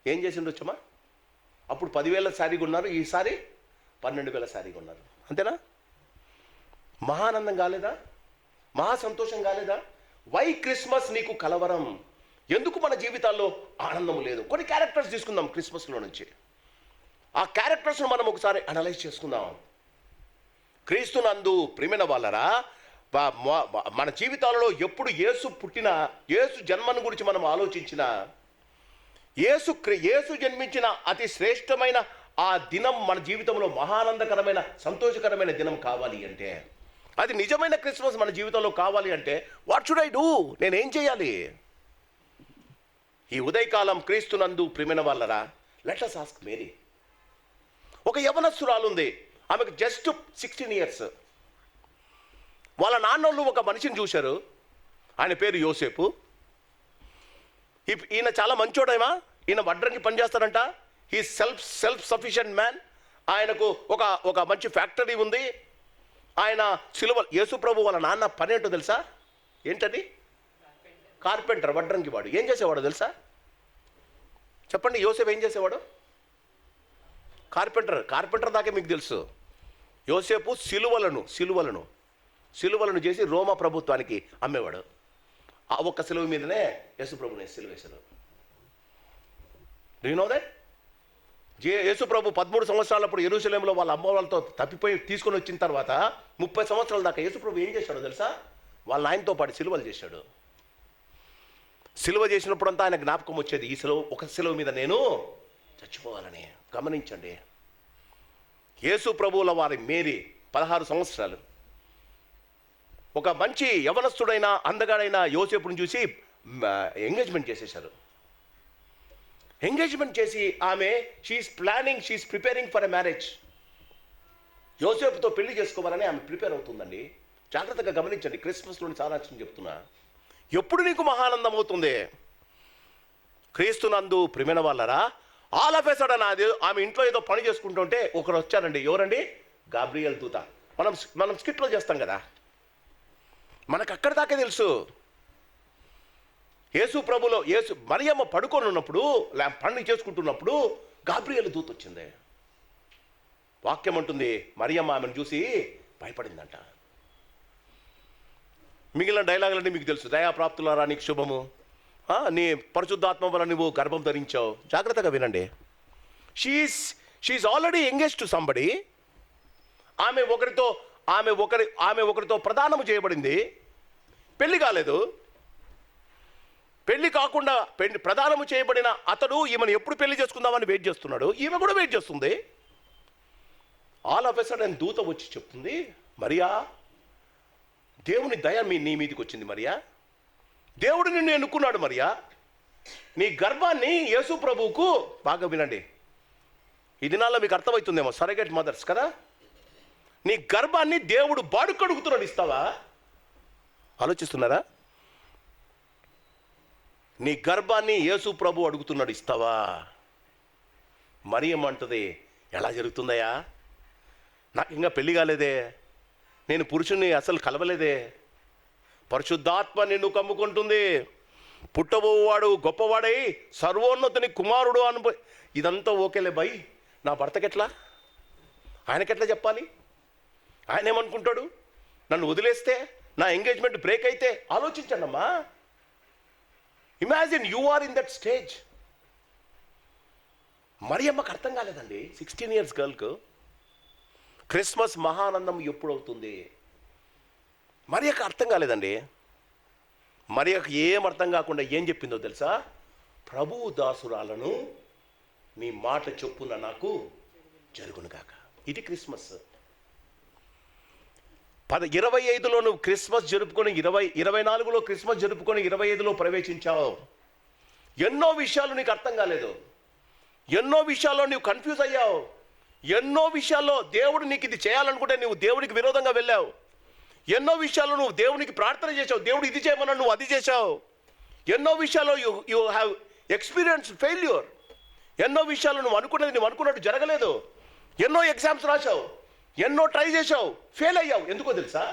ఏం చేసి ఉండొచ్చమ్మా? అప్పుడు 10,000 శారీ కొన్నారు, ఈసారి 12,000 శారీ కొన్నారు. అంతేనా? మహానందం కాలేదా? మహా సంతోషం కాలేదా? వై క్రిస్మస్ నీకు కలవరం? ఎందుకు మన జీవితాల్లో ఆనందం లేదు? కొన్ని క్యారెక్టర్స్ తీసుకుందాం క్రిస్మస్లో నుంచి. ఆ క్యారెక్టర్స్ను మనం ఒకసారి అనలైజ్ చేసుకుందాం. క్రీస్తునందు ప్రియమైన వాళ్ళరా, మన జీవితాలలో ఎప్పుడు యేసు జన్మను గురించి మనం ఆలోచించినా, యేసు జన్మించిన అతి శ్రేష్టమైన ఆ దినం మన జీవితంలో మహానందకరమైన సంతోషకరమైన దినం కావాలి అంటే, అది నిజమైన క్రిస్మస్ మన జీవితంలో కావాలి అంటే, వాట్ షుడ్ ఐ డూ? నేనేం చేయాలి? ఈ ఉదయకాలం క్రీస్తునందు ప్రియమైన వాళ్ళరా, లెట్ us ఆస్క్ మేరీ. ఒక యవనస్తురాలు ఉంది, ఆమెకు జస్ట్ 16 ఇయర్స్. వాళ్ళ నాన్నోళ్ళు ఒక మనిషిని చూశారు, ఆయన పేరు యోసేపు. ఈయన చాలా మంచోడేమా, ఈయన వడ్రంగి పనిచేస్తాడంట. He self sufficient man. ఆయనకు ఒక మంచి ఫ్యాక్టరీ ఉంది. ఆయన యేసు ప్రభు వాళ్ళ నాన్న పని ఏంటో తెలుసా? ఏంటది? కార్పెంటర్, వడ్రంగి వాడు. ఏం చేసేవాడు తెలుసా? చెప్పండి. యోసేపు ఏం చేసేవాడు? కార్పెంటర్ దాకే మీకు తెలుసు. యోసేపు సిలువలను చేసి రోమా ప్రభుత్వానికి అమ్మేవాడు. ఆ ఒక్క సిలువ మీదనే యేసు ప్రభుని సిలువ వేశారు. Do you know that? Yesu ప్రభు 13 సంవత్సరాలప్పుడు యెరూషలేములో వాళ్ళ అమ్మ వాళ్ళతో తప్పిపోయి తీసుకొని వచ్చిన తర్వాత 30 సంవత్సరాల దాకా యేసు ప్రభు ఏం చేశాడో తెలుసా? వాళ్ళ ఆయనతో పాటు సిలువలు చేశాడు. సిలువ చేసినప్పుడంతా ఆయన జ్ఞాపకం వచ్చేది, ఈ ఒక సిలువ మీద నేను చచ్చిపోవాలని. గమనించండి, యేసు ప్రభువుల వారి మేరీ 16 సంవత్సరాలు ఒక మంచి యవనస్తుడైన అందగాడైన యోసేపుని చూసి ఎంగేజ్మెంట్ చేసేశారు. ఎంగేజ్మెంట్ చేసి ఆమె she is preparing for a marriage. యోసేపుతో పెళ్లి చేసుకోవాలని ఆమె ప్రిపేర్ అవుతుందండి. జాగ్రత్తగా గమనించండి. క్రిస్మస్లోని సారాంశం చెప్తున్నా. ఎప్పుడు నీకు మహానందం అవుతుంది? క్రీస్తునందు ప్రియమైన వాళ్ళరా, ఆల్ ఆఫ్ ఎ సడన్ ఆమె ఇంట్లో ఏదో పని చేసుకుంటుంటే ఒకరు వచ్చారండి. ఎవరండి? గాబ్రియల్ దూత. మనం స్కిట్లో చేస్తాం కదా, మనకు అక్కడి దాకే తెలుసు. మరియమ్మ పడుకొని ఉన్నప్పుడు, పని చేసుకుంటున్నప్పుడు గాబ్రియల్ దూత వచ్చింది. వాక్యం అంటుంది, మరియమ్మ ఆమెను చూసి భయపడిందంట. మిగిలిన డైలాగులన్నీ మీకు తెలుసు. దయాప్రాప్తులారా నీకు శుభము, నీ పరిశుద్ధాత్మ వల్ల నువ్వు గర్భం ధరించావు. జాగ్రత్తగా వినండి. She is already engage to somebody. ఆమె ఒకరితో ప్రదానము చేయబడింది. పెళ్లి కాలేదు. పెళ్లి కాకుండా ప్రదానము చేయబడిన అతడు ఈమెను ఎప్పుడు పెళ్లి చేసుకుందామని వెయిట్ చేస్తున్నాడు. ఈమె కూడా వెయిట్ చేస్తుంది. ఆల్ ఆఫ్ ఎ సడన్ దూత వచ్చి చెప్తుంది, మరియా, దేవుని దయ నీ మీదకి వచ్చింది మరియా. దేవుడు నిన్ను ఎన్నుకున్నాడు మరియా. నీ గర్భాన్ని యేసు ప్రభువుకు, బాగా వినండి, ఈ దినాల్లో మీకు అర్థమవుతుందేమో, సరగేట్ మదర్స్ కదా, నీ గర్భాన్ని దేవుడు బాడుకు అడుగుతున్నాడు, ఇస్తావా? ఆలోచిస్తున్నారా? నీ గర్భాన్ని యేసు ప్రభు అడుగుతున్నాడు, ఇస్తావా? మరియమ్మ అంటది, ఎలా జరుగుతుందయ్యా? నాకు ఇంకా పెళ్లి కాలేదే, నేను పురుషుణ్ణి అసలు కలవలేదే. పరిశుద్ధాత్మ నిన్ను కమ్ముకుంటుంది, పుట్టబోవాడు గొప్పవాడై సర్వోన్నతుని కుమారుడు ఇదంతా ఓకేలే బై, నా భర్తకెట్లా? ఆయనకెట్లా చెప్పాలి? ఆయన ఏమనుకుంటాడు? నన్ను వదిలేస్తే, నా ఎంగేజ్మెంట్ బ్రేక్ అయితే? ఆలోచించండి అమ్మా. Imagine you are in that stage. మరియమ్మకు అర్థం కాలేదండి. 16 years గర్ల్కు క్రిస్మస్ మహానందం ఎప్పుడవుతుంది? మరియకు అర్థం కాలేదండి. మరియకు ఏం అర్థం కాకుండా ఏం చెప్పిందో తెలుసా? ప్రభువు దాసురాలను నీ మాట చొప్పున నాకు జరుగునుగాక. ఇది క్రిస్మస్. 25లో నువ్వు క్రిస్మస్ జరుపుకొని 24లో క్రిస్మస్ జరుపుకొని 25లో ప్రవేశించావు. ఎన్నో విషయాలు నీకు అర్థం కాలేదు. ఎన్నో విషయాల్లో నువ్వు కన్ఫ్యూజ్ అయ్యావు. ఎన్నో విషయాల్లో దేవుడు నీకు ఇది చేయాలనుకుంటే నువ్వు దేవుడికి విరోధంగా వెళ్ళావు. ఎన్నో విషయాల్లో నువ్వు దేవునికి ప్రార్థన చేసావు, దేవుడు ఇది చేయమన్నా నువ్వు అది చేసావు. ఎన్నో విషయాల్లో యూ హ్యావ్ ఎక్స్పీరియన్స్ ఫెయిల్యూర్. ఎన్నో విషయాలు నువ్వు అనుకున్నట్టు జరగలేదు. ఎన్నో ఎగ్జామ్స్ రాసావు, ఎన్నో ట్రై చేసావు, ఫెయిల్ అయ్యావు. ఎందుకో తెలుసా?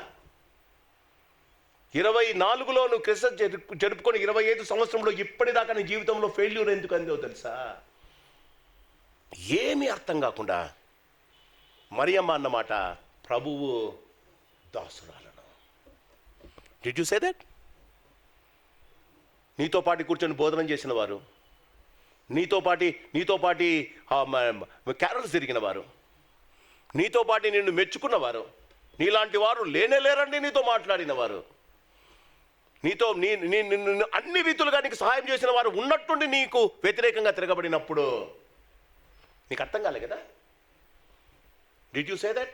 24లో నువ్వు క్రిస్మస్ జరుపుకొని 25 సంవత్సరంలో ఇప్పటిదాకా నీ జీవితంలో ఫెయిల్యూర్ ఎందుకు అందో తెలుసా? ఏమీ అర్థం కాకుండా మరియమ్మ అన్నమాట ప్రభువు దాసురాలను. Did you say that? నీతో పాటు కూర్చొని బోధనం చేసిన వారు, నీతో పాటి క్యారల్స్ తిరిగిన వారు, నీతో పాటు నిన్ను మెచ్చుకున్నవారు, నీలాంటి వారు లేరండి. నీతో మాట్లాడిన వారు, నీతో అన్ని రీతులుగా నీకు సహాయం చేసిన వారు ఉన్నట్టుండి నీకు వ్యతిరేకంగా తిరగబడినప్పుడు నీకు అర్థం కాలే కదా? Did you say that?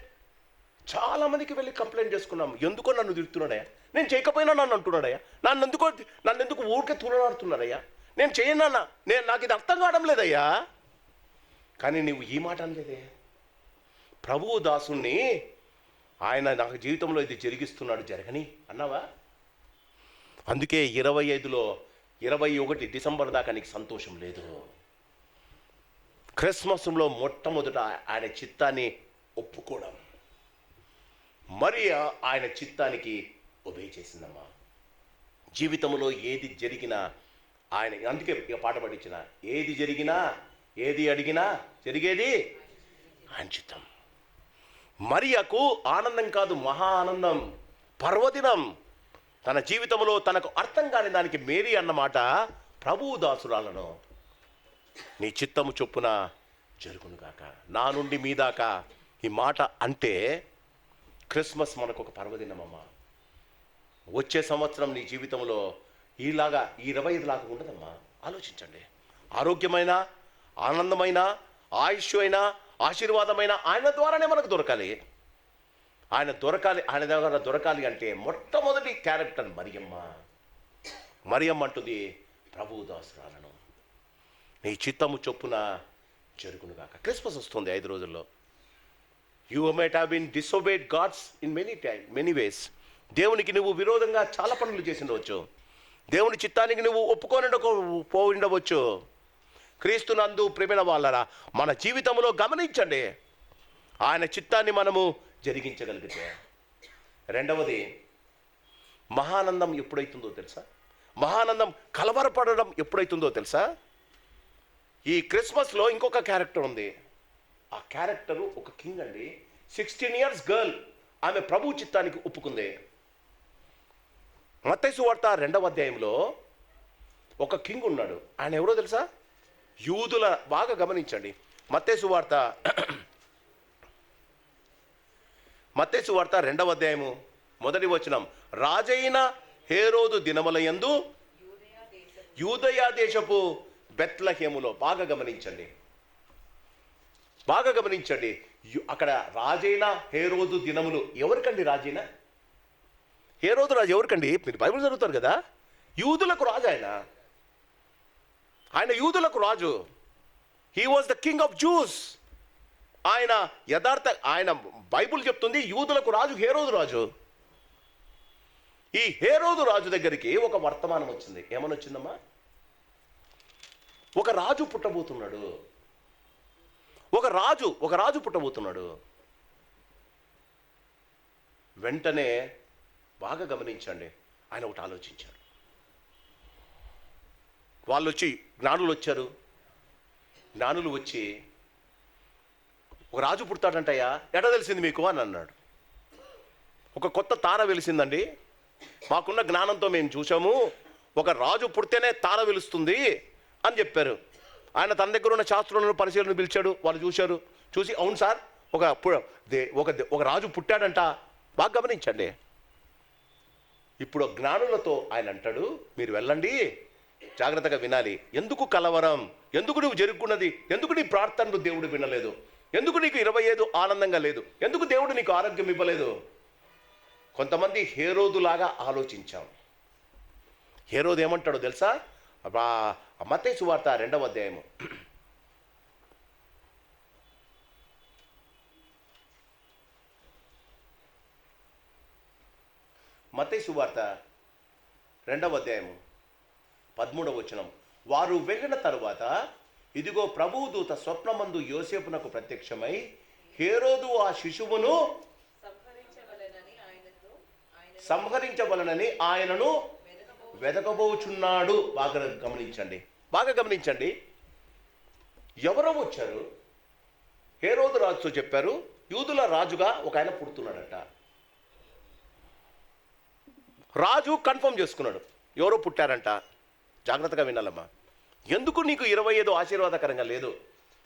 చాలామందికి వెళ్ళి కంప్లైంట్ చేసుకున్నాం, ఎందుకో నన్ను తిడుతున్నాడయ్యా, నేను చేయకపోయినా నన్ను అంటున్నాడయ్యా, నన్నెందుకు ఊరికే తులనాడుతున్నాడయ్యా, నేను చేయనన్నా, నాకు ఇది అర్థం కావడం లేదయ్యా. కానీ నువ్వు ఈ మాట అనలేదే. ప్రభువు దాసుని ఆయన నాకు జీవితంలో ఇది జరిగిస్తున్నాడు, జరగని అన్నావా? అందుకే 25లో 21 డిసెంబర్ దాకా నీకు సంతోషం లేదు. క్రిస్మస్లో మొట్టమొదట ఆయన చిత్తాన్ని ఒప్పుకోవడం, మరియ ఆయన చిత్తానికి ఒబే చేసిందమ్మా. జీవితంలో ఏది జరిగినా ఆయన, అందుకే ఇక పాట పాడించిన, ఏది జరిగినా ఏది అడిగినా జరిగేది ఆయన చిత్తం. మరియకు ఆనందం కాదు, మహా ఆనందం, పర్వదినం. తన జీవితంలో తనకు అర్థం కాని దానికి మేరీ అన్నమాట, ప్రభువు దాసురాలను నీ చిత్తము చొప్పున జరుగునుగాక, నా నుండి మీ దాకా. ఈ మాట అంటే క్రిస్మస్ మనకు ఒక పర్వదినమమ్మా. వచ్చే సంవత్సరం నీ జీవితంలో ఈలాగా 25 లాగా ఉండదమ్మా. ఆలోచించండి. ఆరోగ్యమైన, ఆనందమైన, ఆయుష్ అయినా, ఆశీర్వాదమైన ఆయన ద్వారానే మనకు దొరకాలి. ఆయన దొరకాలి, ఆయన దగ్గర దొరకాలి అంటే మొట్టమొదటి క్యారెక్టర్ మరియమ్మ. మరియమ్మ అంటుంది, ప్రభువు దాసురాలను నీ చిత్తము చొప్పున జరుగునుగాక. క్రిస్మస్ వస్తుంది 5 రోజుల్లో. You might have been disobeyed God's in many ways. దేవునికి నువ్వు విరోధంగా చాలా పనులు చేసి ఉండవచ్చు. దేవుని చిత్తానికి నువ్వు పోయిండవచ్చు. క్రీస్తునందు ప్రేమైన వాళ్ళరా, మన జీవితంలో గమనించండి, ఆయన చిత్తాన్ని మనము జరిగించగలిగితే. రెండవది, మహానందం ఎప్పుడైతుందో తెలుసా? మహానందం కలవరపడడం ఎప్పుడైతుందో తెలుసా? ఈ క్రిస్మస్లో ఇంకొక క్యారెక్టర్ ఉంది. ఆ క్యారెక్టరు ఒక కింగ్ అండి. 16 years గర్ల్, ఆమె ప్రభు చిత్తానికి ఒప్పుకుంది. మత్తయి సువార్త 2వ అధ్యాయంలో ఒక కింగ్ ఉన్నాడు. ఆయన ఎవరో తెలుసా? యూదుల, బాగా గమనించండి. మత్తయి సువార్త 2వ అధ్యాయము 1వ వచనం. రాజైన హేరోదు దినములయందు యూదయా దేశపు బెత్లెహేములో, బాగా గమనించండి, బాగా గమనించండి. అక్కడ రాజైన హేరోదు దినములు. ఎవరికండి రాజైన? హేరోదు రాజు ఎవరికండి? మీరు బైబిల్ చదువుతారు కదా. యూదులకు రాజు ఆయన. ఆయన యూదులకు రాజు. He was the king of Jews. ఆయన ఆయన బైబిల్ చెప్తుంది యూదులకు రాజు హేరోదు రాజు. ఈ హేరోదు రాజు దగ్గరికి ఒక వర్తమానం వచ్చింది. ఏమని వచ్చిందమ్మా? ఒక రాజు పుట్టబోతున్నాడు. ఒక రాజు పుట్టబోతున్నాడు. వెంటనే బాగా గమనించండి, ఆయన ఒకటి ఆలోచించాడు. వాళ్ళు వచ్చి, జ్ఞానులు వచ్చారు. జ్ఞానులు వచ్చి, ఒక రాజు పుడతాడంటయ్యా, ఎట తెలిసింది మీకు అని అన్నాడు. ఒక కొత్త తార వెలిసిందండి, మాకున్న జ్ఞానంతో మేము చూసాము, ఒక రాజు పుడితేనే తార వెలుస్తుంది అని చెప్పారు. ఆయన తన దగ్గర ఉన్న శాస్త్రులను, పరిశీలనను పిలిచాడు. వాళ్ళు చూశారు. చూసి, అవును సార్, ఒక రాజు పుట్టాడంట. బాగా గమనించండి. ఇప్పుడు జ్ఞానులతో ఆయన అంటాడు, మీరు వెళ్ళండి, జాగ్రత్తగా వినాలి. ఎందుకు కలవరం? ఎందుకు నువ్వు జరుగుతున్నది? ఎందుకు నీ ప్రార్థనలు దేవుడు వినలేదు? ఎందుకు నీకు 25 ఆనందంగా లేదు? ఎందుకు దేవుడు నీకు ఆరోగ్యం ఇవ్వలేదు? కొంతమంది హేరోదులాగా ఆలోచించాం. హేరోదు ఏమంటాడో తెలుసా? మత్తయి సువార్త 2వ అధ్యాయము. మత్తయి సువార్త 2వ అధ్యాయము 13వ వచనం. వారు వెళ్ళిన తరువాత, ఇదిగో ప్రభువు దూత స్వప్నమందు యోసేపునకు ప్రత్యక్షమై, హేరోదు ఆ శిశువును సంహరించవలనని ఆయనను వెదకబోచున్నాడు. బాగా గమనించండి. ఎవరో వచ్చారు, హేరోదు రాజుతో చెప్పారు, యూదుల రాజుగా ఒక ఆయన పుడుతున్నాడట. రాజు కన్ఫర్మ్ చేసుకున్నాడు, ఎవరో పుట్టారంట. జాగ్రత్తగా వినాలమ్మా. ఎందుకు నీకు 25 ఆశీర్వాదకరంగా లేదు?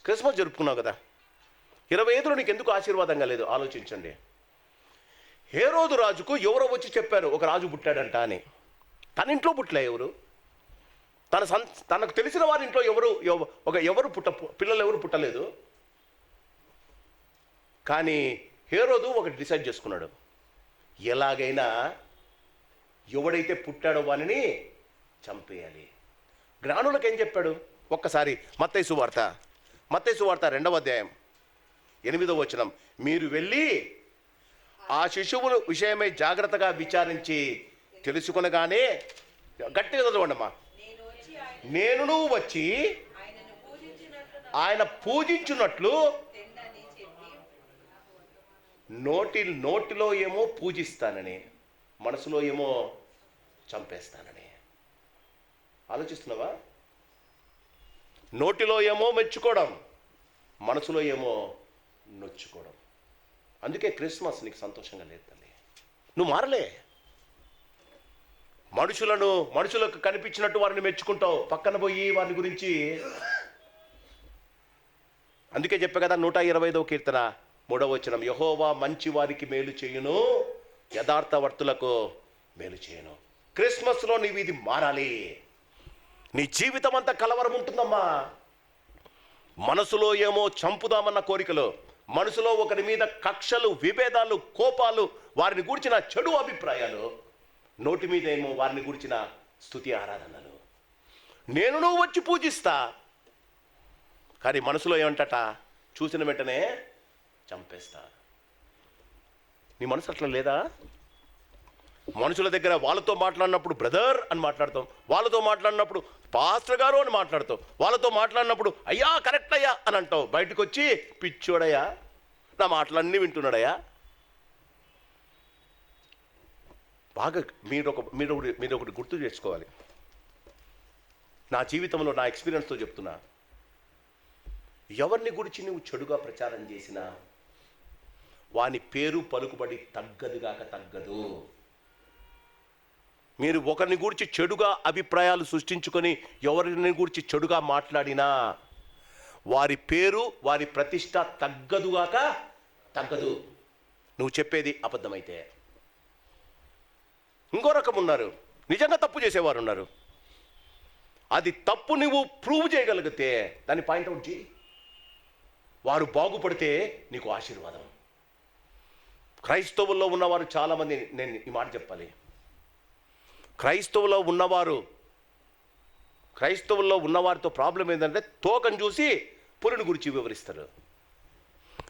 క్రిస్మస్ జరుపుకున్నావు కదా, 25లో నీకు ఎందుకు ఆశీర్వాదంగా లేదు? ఆలోచించండి. హేరోదు రాజుకు ఎవరో వచ్చి చెప్పారు, ఒక రాజు పుట్టాడంట అని. తన ఇంట్లో పుట్టలే ఎవరు, తనకు తెలిసిన వారి ఇంట్లో పిల్లలు ఎవరు పుట్టలేదు. కానీ హేరోదు ఒకటి డిసైడ్ చేసుకున్నాడు, ఎలాగైనా ఎవడైతే పుట్టాడో వానిని చంపేయాలి. జ్ఞానులకు ఏం చెప్పాడు? ఒక్కసారి మత్తయి సువార్త 2వ అధ్యాయం 8వ వచనం. మీరు వెళ్ళి ఆ శిశువుల విషయమై జాగ్రత్తగా విచారించి తెలుసుకొనగానే, గట్టిగా చదవండమ్మా, నేను వచ్చి ఆయన పూజించున్నట్లు, నోటిలో ఏమో పూజిస్తానని, మనసులో ఏమో చంపేస్తానని. ఆలోచిస్తున్నావా? నోటిలో ఏమో మెచ్చుకోవడం, మనసులో ఏమో నొచ్చుకోవడం. అందుకే క్రిస్మస్ నీకు సంతోషంగా లేదు తల్లి. నువ్వు మారలే. మనుషులకు కనిపించినట్టు వారిని మెచ్చుకుంటావు, పక్కన పోయి వారి గురించి. అందుకే చెప్పా కదా 125వ కీర్తన 3వ వచనం, యెహోవా మంచి వారికి మేలు చేయును, యథార్థవర్తులకు మేలు చేయను. క్రిస్మస్లో నీవు ఇది మారాలి. నీ జీవితం అంతా కలవరం ఉంటుందమ్మా. మనసులో ఏమో చంపుదామన్న కోరికలు, మనసులో ఒకరి మీద కక్షలు, విభేదాలు, కోపాలు, వారిని గూర్చిన చెడు అభిప్రాయాలు, నోటి మీద ఏమో వారిని గూర్చిన స్తుతి ఆరాధనలు. నువ్వు వచ్చి పూజిస్తా, కానీ మనసులో ఏమంటట, చూసిన వెంటనే చంపేస్తా. నీ మనసు అట్లా లేదా? మనుషుల దగ్గర వాళ్ళతో మాట్లాడినప్పుడు బ్రదర్ అని మాట్లాడతాం, వాళ్ళతో మాట్లాడినప్పుడు పాస్టర్ గారు అని మాట్లాడతాం, వాళ్ళతో మాట్లాడినప్పుడు అయ్యా కరెక్ట్ అయ్యా అని అంటావు. బయటకు వచ్చి పిచ్చోడయ్యా, నా మాటలన్నీ వింటున్నాడయ్యా. బాగా మీరు ఒకటి గుర్తు చేసుకోవాలి. నా జీవితంలో నా ఎక్స్పీరియన్స్తో చెప్తున్నా, ఎవరిని గురించి నువ్వు చెడుగా ప్రచారం చేసినా వాని పేరు పలుకుబడి తగ్గదుగాక తగ్గదు. మీరు ఒకరిని గురించి చెడుగా అభిప్రాయాలు సృష్టించుకొని ఎవరిని గురించి చెడుగా మాట్లాడినా వారి పేరు, వారి ప్రతిష్ట తగ్గదుగాక తగ్గదు, నువ్వు చెప్పేది అబద్ధమైతే. ఇంకో రకం ఉన్నారు, నిజంగా తప్పు చేసేవారు ఉన్నారు. అది తప్పు నువ్వు ప్రూవ్ చేయగలిగితే దాన్ని పాయింట్అవుట్ చేయి. వారు బాగుపడితే నీకు ఆశీర్వాదం. క్రైస్తవుల్లో ఉన్నవారు చాలామంది, నేను ఈ మాట చెప్పాలి, క్రైస్తవుల్లో ఉన్నవారితో ప్రాబ్లం ఏంటంటే తోకను చూసి పులిని గురించి వివరిస్తారు.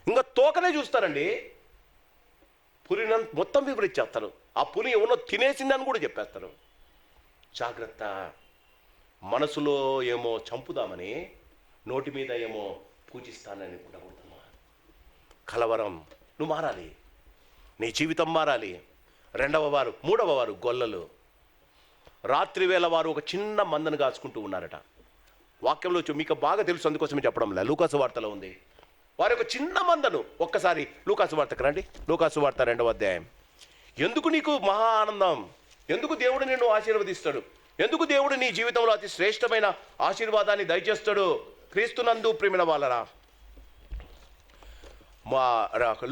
ఇంకా తోకనే చూస్తారండి, పులిని మొత్తం వివరించేస్తారు. ఆ పులి ఎవరో తినేసిందని కూడా చెప్పేస్తారు. జాగ్రత్త. మనసులో ఏమో చంపుదామని, నోటి మీద ఏమో పూజిస్తానని ఉండకూడదమ్మా. కలవరం. నువ్వు మారాలి, నీ జీవితం మారాలి. మూడవ వారు గొల్లలు. రాత్రి వేళ వారు ఒక చిన్న మందను కాచుకుంటూ ఉన్నారట. వాక్యంలో మీకు బాగా తెలుసు, అందుకోసమే చెప్పడం లేదు. లూకాసు వార్తలో ఉంది. వారి ఒక చిన్న మందను, ఒక్కసారి లూకాసు వార్తకు రండి. లూకాసు వార్త 2వ అధ్యాయం. ఎందుకు నీకు మహా ఆనందం? ఎందుకు దేవుడు నిన్ను ఆశీర్వదిస్తాడు? ఎందుకు దేవుడు నీ జీవితంలో అతి శ్రేష్టమైన ఆశీర్వాదాన్ని దయచేస్తాడు? క్రీస్తునందు ప్రియమైన వాళ్ళరా,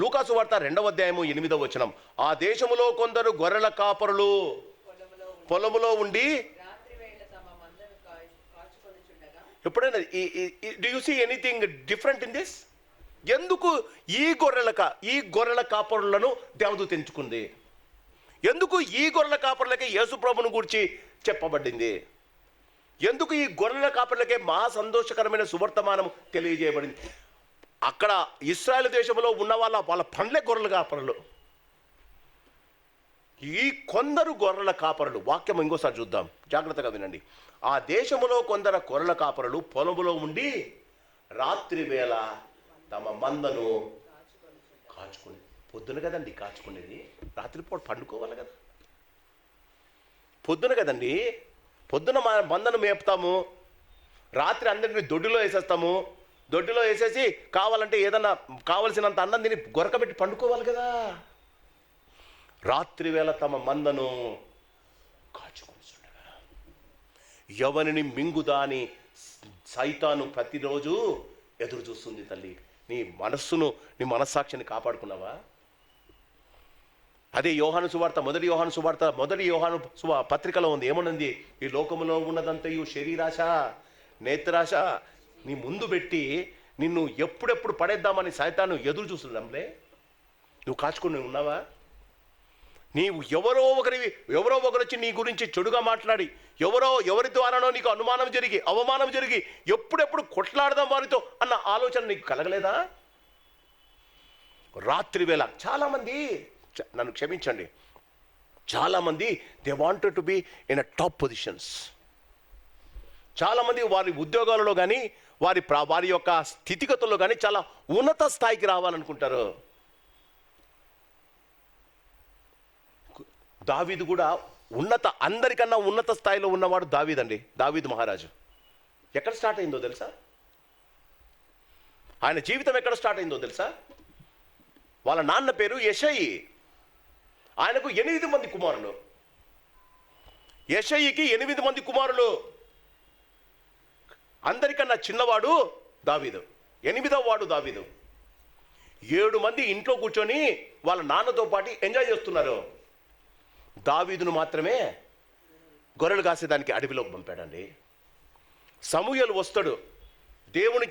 లూకాసు వార్త 2వ అధ్యాయము 8వ వచనం, ఆ దేశములో కొందరు గొర్రెల కాపరులు పొలములో ఉండి. ఎప్పుడైనా do you see anything different in this? ఎందుకు ఈ గొర్రెల కాపరులను దేవదూత ఎంచుకుంది? ఎందుకు ఈ గొర్రెల కాపరులకే యేసు ప్రభువును గురించి చెప్పబడింది? ఎందుకు ఈ గొర్రెల కాపరులకే మహా సంతోషకరమైన సువర్తమానం తెలియజేయబడింది? అక్కడ ఇశ్రాయేలు దేశంలో ఉన్న వాళ్ళ పండ్లే గొర్రెల కాపరులు. ఈ కొందరు గొర్రెల కాపరులు, వాక్యం ఇంకోసారి చూద్దాం, జాగ్రత్తగా వినండి. ఆ దేశములో కొందరు గొర్రెల కాపరులు పొలములో ఉండి రాత్రి వేళ తమ మందను కాచుకుని. పొద్దున కదండి కాచుకునేది, రాత్రిపూట పండుకోవాలి కదా. పొద్దున కదండి, పొద్దున మందను మేపుతాము, రాత్రి అందరినీ దొడ్డిలో వేసేస్తాము. దొడ్డిలో వేసేసి కావాలంటే ఏదన్నా కావలసినంత అన్నం తిని గొరకబెట్టి పండుకోవాలి కదా. రాత్రి వేళ తమ మందను కాచుకొని చూడగా ఎవరిని మింగుదా అని సైతాను ప్రతిరోజు ఎదురు చూస్తుంది. తల్లి, నీ మనస్సాక్షిని కాపాడుకున్నావా? అదే యోహాను సువార్త, మొదటి యోహాను పత్రికలో ఉంది. ఏమనుంది? ఈ లోకములో ఉన్నదంతయు శరీరాశ, నేత్రాశ నీ ముందు పెట్టి నిన్ను ఎప్పుడెప్పుడు పడేద్దామని సైతాను ఎదురు చూస్తుందంలే. నువ్వు కాచుకుని ఉన్నావా? నీవు ఎవరో ఒకరు వచ్చి నీ గురించి చెడుగా మాట్లాడి, ఎవరి ద్వారానో నీకు అవమానం జరిగి ఎప్పుడెప్పుడు కొట్లాడదాం వారితో అన్న ఆలోచన నీకు కలగలేదా? రాత్రి వేళ చాలామంది, నన్ను క్షమించండి, చాలామంది they wanted to be in a top positions. చాలామంది వారి ఉద్యోగాలలో కానీ వారి యొక్క స్థితిగతుల్లో కానీ చాలా ఉన్నత స్థాయికి రావాలనుకుంటారు. దావీదు కూడా అందరికన్నా ఉన్నత స్థాయిలో ఉన్నవాడు దావీదండి. దావీదు మహారాజు ఎక్కడ స్టార్ట్ అయిందో తెలుసా? ఆయన జీవితం ఎక్కడ స్టార్ట్ అయిందో తెలుసా? వాళ్ళ నాన్న పేరు యెషయి. ఆయనకు 8 మంది కుమారులు. యెషయికి 8 మంది కుమారులు. అందరికన్నా చిన్నవాడు దావీదు, 8వ వాడు దావీదు. 7 మంది ఇంట్లో కూర్చొని వాళ్ళ నాన్నతో పాటు ఎంజాయ్ చేస్తున్నారు. దావీదును మాత్రమే గొర్రెలు కాసేదానికి అడవిలోకి పంపాడండి. సమూయేలు వస్తాడు. దేవుని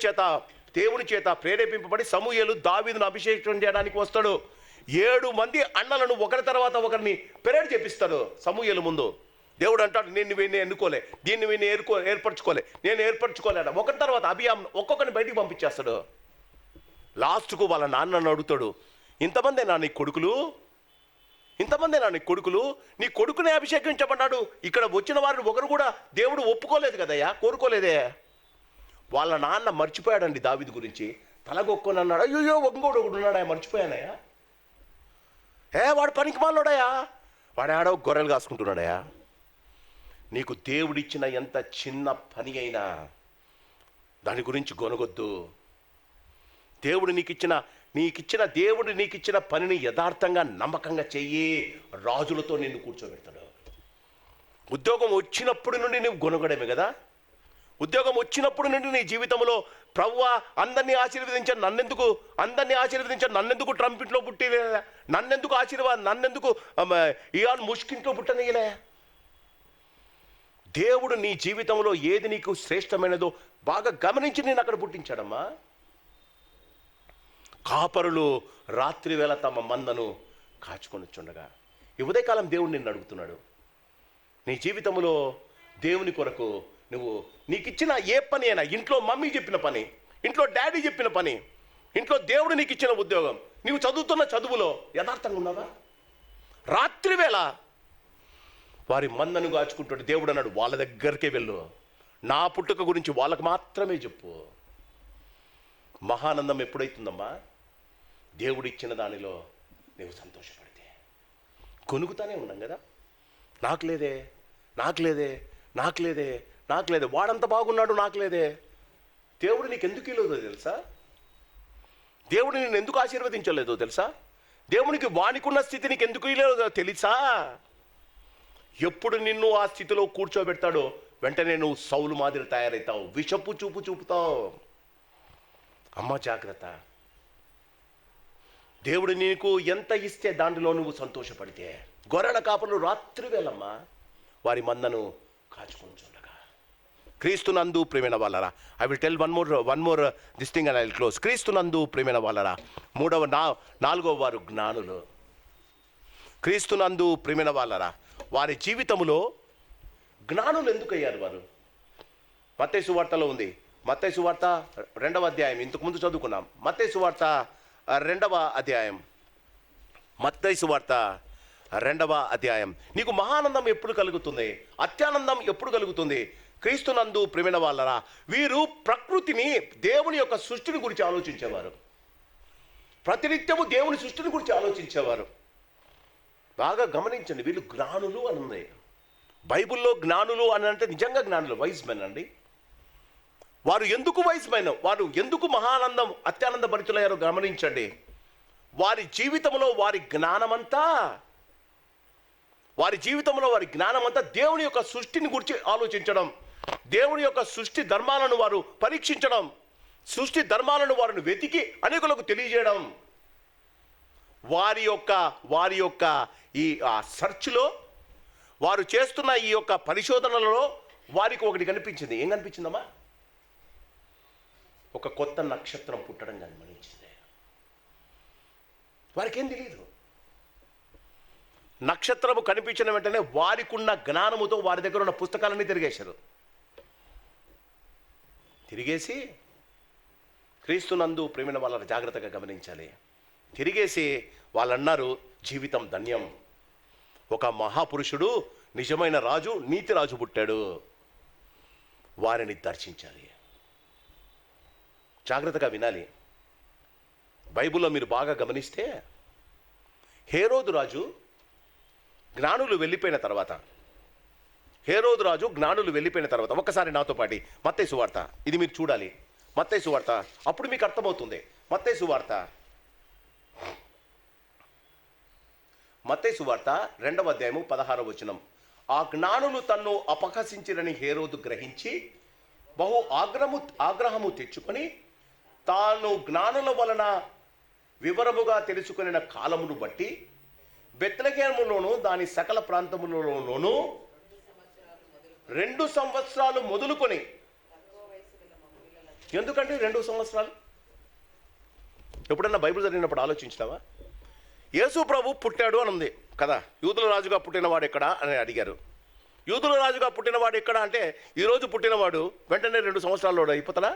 చేత ప్రేరేపింపబడి సమూయేలు దావీదును అభిషేకం చేయడానికి వస్తాడు. 7 మంది అన్నలను ఒకరి తర్వాత ఒకరిని పెరేడ్ చేపిస్తాడు సమూయేలు ముందు. దేవుడు అంటాడు, నేను వీడిని ఎన్నుకోలే, దీన్ని వీడిని ఏర్పరచుకోలేట. ఒకరి తర్వాత అభియాం ఒక్కొక్కరిని బయటికి పంపించేస్తాడు. లాస్ట్కు వాళ్ళ నాన్నను అడుగుతాడు, ఇంతమందేనా నీ కొడుకులు? నీ కొడుకునే అభిషేకించబడ్డాడు. ఇక్కడ వచ్చిన వారిని ఒకరు కూడా దేవుడు ఒప్పుకోలేదు కదయ్యా, కోరుకోలేదే. వాళ్ళ నాన్న మర్చిపోయాడండి దావీదు గురించి. తలగొక్కొని అన్నాడు, అయ్యో ఒకడు ఉన్నాడా, మర్చిపోయానయ్యా. వాడు పనికి మాలోడయా, వాడు ఆడో గొర్రెలు కాసుకుంటున్నాడయా. నీకు దేవుడిచ్చిన ఎంత చిన్న పని అయినా దాని గురించి గొనగొద్దు. దేవుడు నీకిచ్చిన పనిని యథార్థంగా నమ్మకంగా చెయ్యి. రాజులతో నిన్ను కూర్చోబెడతాడు. ఉద్యోగం వచ్చినప్పుడు నుండి నువ్వు గొనగడమే కదా. ఉద్యోగం వచ్చినప్పుడు నుండి నీ జీవితంలో ప్రభువా అందరినీ ఆశీర్వదించాను, నన్నెందుకు ట్రంప్ ఇంట్లో పుట్టి, నన్నెందుకు ఇయాన్ ముష్కింట్లో పుట్టనీయలే. దేవుడు నీ జీవితంలో ఏది నీకు శ్రేష్టమైనదో బాగా గమనించి నేను అక్కడ పుట్టించాడమ్మా. కాపరులు రాత్రి వేళ తమ మందను కాచుకొని చుండగా ఈ ఉదయకాలం దేవుడు నిన్ను అడుగుతున్నాడు, నీ జీవితంలో దేవుని కొరకు నీకిచ్చిన ఏ పని అయినా, ఇంట్లో మమ్మీ చెప్పిన పని, ఇంట్లో డాడీ చెప్పిన పని, ఇంట్లో దేవుడు నీకు ఇచ్చిన ఉద్యోగం, నీవు చదువుతున్న చదువులో యథార్థంగా ఉన్నావా? రాత్రి వేళ వారి మందను కాచుకుంటాడు. దేవుడు అన్నాడు, వాళ్ళ దగ్గరికే వెళ్ళు, నా పుట్టుక గురించి వాళ్ళకు మాత్రమే చెప్పు. మహానందం ఎప్పుడైతుందమ్మా? దేవుడు ఇచ్చిన దానిలో నువ్వు సంతోషపడితే. కొనుగుతానే ఉన్నాం కదా, నాకు లేదే, వాడంత బాగున్నాడు, నాకు లేదే. దేవుడు నీకు ఎందుకు ఇవ్వలేదో తెలుసా? దేవుడు నేను ఎందుకు ఆశీర్వదించలేదో తెలుసా? దేవునికి వానికున్న స్థితి నీకు ఎందుకు ఇవ్వలేదో తెలుసా? ఎప్పుడు నిన్ను ఆ స్థితిలో కూర్చోబెడతాడో వెంటనే నువ్వు సౌలు మాదిరి తయారవుతావు, విషపు చూపు చూపుతావు. అమ్మ జాగ్రత్త. దేవుడు నీకు ఎంత ఇస్తే దాంట్లో నువ్వు సంతోషపడితే. గొర్రెల కాపరులు రాత్రి వేళమ్మా వారి మందను కాచుకుంటుండగా. క్రీస్తునందు ప్రియమైన వాళ్ళరా, I will tell one more this thing and I will close. క్రీస్తునందు ప్రియమైన వాళ్ళరా, 4వ వారు జ్ఞానులు. క్రీస్తునందు ప్రియమైన వాళ్ళరా, వారి జీవితంలో జ్ఞానులు ఎందుకు అయ్యారు వారు? మత్తయి సువార్తలో ఉంది. మత్తయి సువార్త 2వ అధ్యాయం, ఇంతకుముందు చదువుకున్నాం. మత్తయి సువార్త 2వ అధ్యాయం. మత్తయి సువార్త 2వ అధ్యాయం. నీకు మహానందం ఎప్పుడు కలుగుతుంది? అత్యానందం ఎప్పుడు కలుగుతుంది? క్రీస్తునందు ప్రియమైన వాళ్ళరా, వీరు ప్రకృతిని, దేవుని యొక్క సృష్టిని గురించి ఆలోచించేవారు. ప్రతినిత్యము దేవుని సృష్టిని గురించి ఆలోచించేవారు. బాగా గమనించండి, వీళ్ళు జ్ఞానులు అని ఉంది బైబిల్లో. జ్ఞానులు అని అంటే నిజంగా జ్ఞానులు, వైస్ మెన్ అండి. వారు ఎందుకు వైస్ మెన్, వారు ఎందుకు మహానందం అత్యానంద భరితులయ్యారో గమనించండి. వారి జీవితంలో వారి జ్ఞానమంతా దేవుని యొక్క సృష్టిని గురించి ఆలోచించడం, దేవుని యొక్క సృష్టి ధర్మాలను వారు పరీక్షించడం, సృష్టి ధర్మాలను వారిని వెతికి అనేకులకు తెలియజేయడం. వారి యొక్క ఈ సర్చ్లో, వారు చేస్తున్న ఈ యొక్క పరిశోధనలలో వారికి ఒకటి కనిపించింది. ఏం కనిపించిందమ్మా? ఒక కొత్త నక్షత్రం పుట్టడం గమనించింది. వారికి ఏం తెలియదు. నక్షత్రము కనిపించిన వెంటనే వారికి ఉన్న జ్ఞానముతో వారి దగ్గర ఉన్న పుస్తకాలన్నీ తిరిగేసి క్రీస్తునందు ప్రేమైన వాళ్ళని జాగ్రత్తగా గమనించాలి. తిరిగేసి వాళ్ళు అన్నారు, జీవితం ధన్యం, ఒక మహాపురుషుడు, నిజమైన రాజు, నీతి రాజు పుట్టాడు, వారిని దర్శించాలి. జాగ్రత్తగా వినాలి. బైబిల్లో మీరు బాగా గమనిస్తే హేరోదు రాజు జ్ఞానులు వెళ్ళిపోయిన తర్వాత, హేరోదు రాజు జ్ఞానులు వెళ్ళిపోయిన తర్వాత, ఒక్కసారి నాతో పాటి మత్తయి సువార్త, ఇది మీరు చూడాలి. మత్తయి సువార్త, అప్పుడు మీకు అర్థమవుతుంది. మత్తయి సువార్త 2వ అధ్యాయము 16వ వచనం. ఆ జ్ఞానులు తన్ను అపహసించిరని హేరోదు గ్రహించి బహు ఆగ్రహము తెచ్చుకొని తాను జ్ఞానుల వలన వివరముగా తెలుసుకున్న కాలమును బట్టి బెత్లెహేములోను దాని సకల ప్రాంతములలోనూ 2 సంవత్సరాలు మొదలుకొని. ఎందుకంటే 2 సంవత్సరాలు? ఎప్పుడన్నా బైబిల్ చదివినప్పుడు ఆలోచించినావా? యేసు ప్రభు పుట్టాడు అని ఉంది కదా, యూదుల రాజుగా పుట్టినవాడు ఎక్కడ అని అడిగారు. యూదుల రాజుగా పుట్టినవాడు ఎక్కడ అంటే, ఈరోజు పుట్టినవాడు వెంటనే 2 సంవత్సరాల్లో అయిపోతాడా?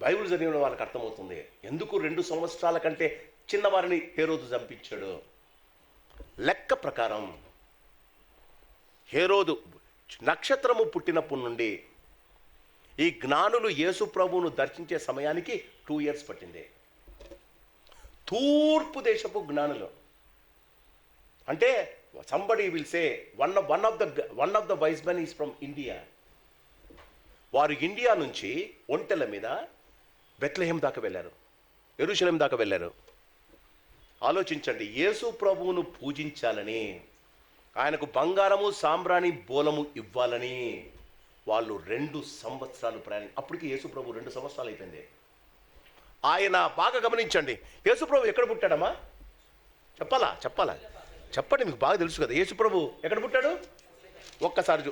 బైబిల్ చదివిన వాళ్ళకి అర్థమవుతుంది ఎందుకు 2 సంవత్సరాల కంటే చిన్నవారిని హేరోదు చంపించాడు. లెక్క ప్రకారం హేరోదు నక్షత్రము పుట్టినప్పటి నుండి ఈ జ్ఞానులు యేసు ప్రభువును దర్శించే సమయానికి 2 years పట్టింది. తూర్పు దేశపు జ్ఞానులు అంటే, somebody will say one of the wise men is from India. వారు ఇండియా నుంచి ఒంటెల మీద బెత్లెహేం దాకా వెళ్ళారు, యెరూషలేం దాకా వెళ్ళారు. ఆలోచించండి, యేసు ప్రభువును పూజించాలని, ఆయనకు బంగారము సాంబ్రాణి బోలము ఇవ్వాలని వాళ్ళు 2 సంవత్సరాలు ప్రయాణం. అప్పటికి యేసు ప్రభు 2 సంవత్సరాలు అయిపోయింది. ఆయన బాగా గమనించండి, యేసు ప్రభు ఎక్కడ పుట్టాడమ్మా? చెప్పాలా చెప్పండి, మీకు బాగా తెలుసు కదా. యేసు ప్రభు ఎక్కడ పుట్టాడు? ఒక్కసారి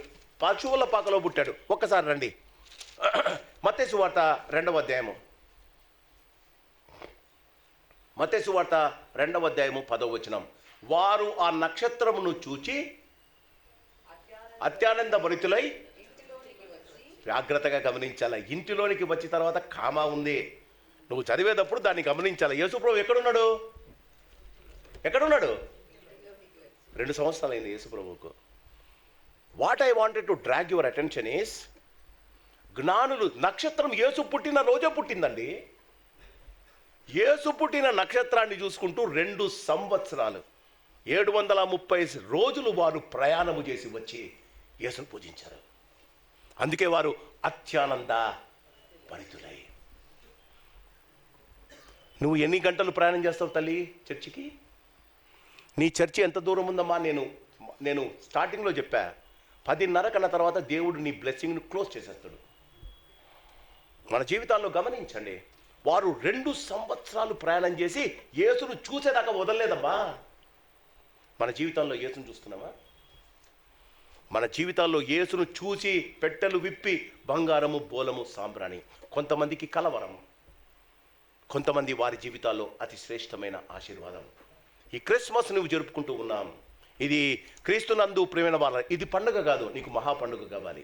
పశువుల పాకలో పుట్టాడు. ఒక్కసారి రండి, మత్తయి సువార్త 2వ అధ్యాయము. మత్తయి సువార్త 2వ అధ్యాయము 10వ వచనం. వారు ఆ నక్షత్రమును చూచి అత్యానంద భరితులై, జాగ్రత్తగా గమనించాలి. ఇంటిలోనికి వచ్చిన తర్వాత కామా ఉంది, నువ్వు చదివేటప్పుడు దాన్ని గమనించాలి. యేసుప్రభు ఎక్కడున్నాడు? 2 సంవత్సరాలు అయింది యేసుప్రభుకు. What I wanted to drag your attention is, జ్ఞానులు, నక్షత్రం యేసు పుట్టిన రోజే పుట్టిందండి. యేసు పుట్టిన నక్షత్రాన్ని చూసుకుంటూ 2 సంవత్సరాలు 730 రోజులు వారు ప్రయాణము చేసి వచ్చి యేసును పూజించారు. అందుకే వారు అత్యానంద భరితులై. నువ్వు ఎన్ని గంటలు ప్రయాణం చేస్తావు తల్లి చర్చికి? నీ చర్చి ఎంత దూరం ఉందమ్మా? నేను స్టార్టింగ్లో చెప్పా, 10:30 కన్నా తర్వాత దేవుడు నీ బ్లెస్సింగ్ను క్లోజ్ చేసేస్తాడు. మన జీవితాల్లో గమనించండి, వారు 2 సంవత్సరాలు ప్రయాణం చేసి యేసును చూసేదాకా వదలలేదమ్మా. మన జీవితాల్లో యేసును చూస్తున్నామా? మన జీవితాల్లో యేసును చూసి పెట్టెలు విప్పి బంగారము బోలము సాంబ్రాణి. కొంతమందికి కలవరం, కొంతమంది వారి జీవితాల్లో అతి శ్రేష్టమైన ఆశీర్వాదం. ఈ క్రిస్మస్ నువ్వు జరుపుకుంటూ ఉన్నాం. ఇది క్రీస్తునందు ప్రియమైన వాళ్ళ, ఇది పండుగ కాదు, నీకు మహా పండుగ కావాలి.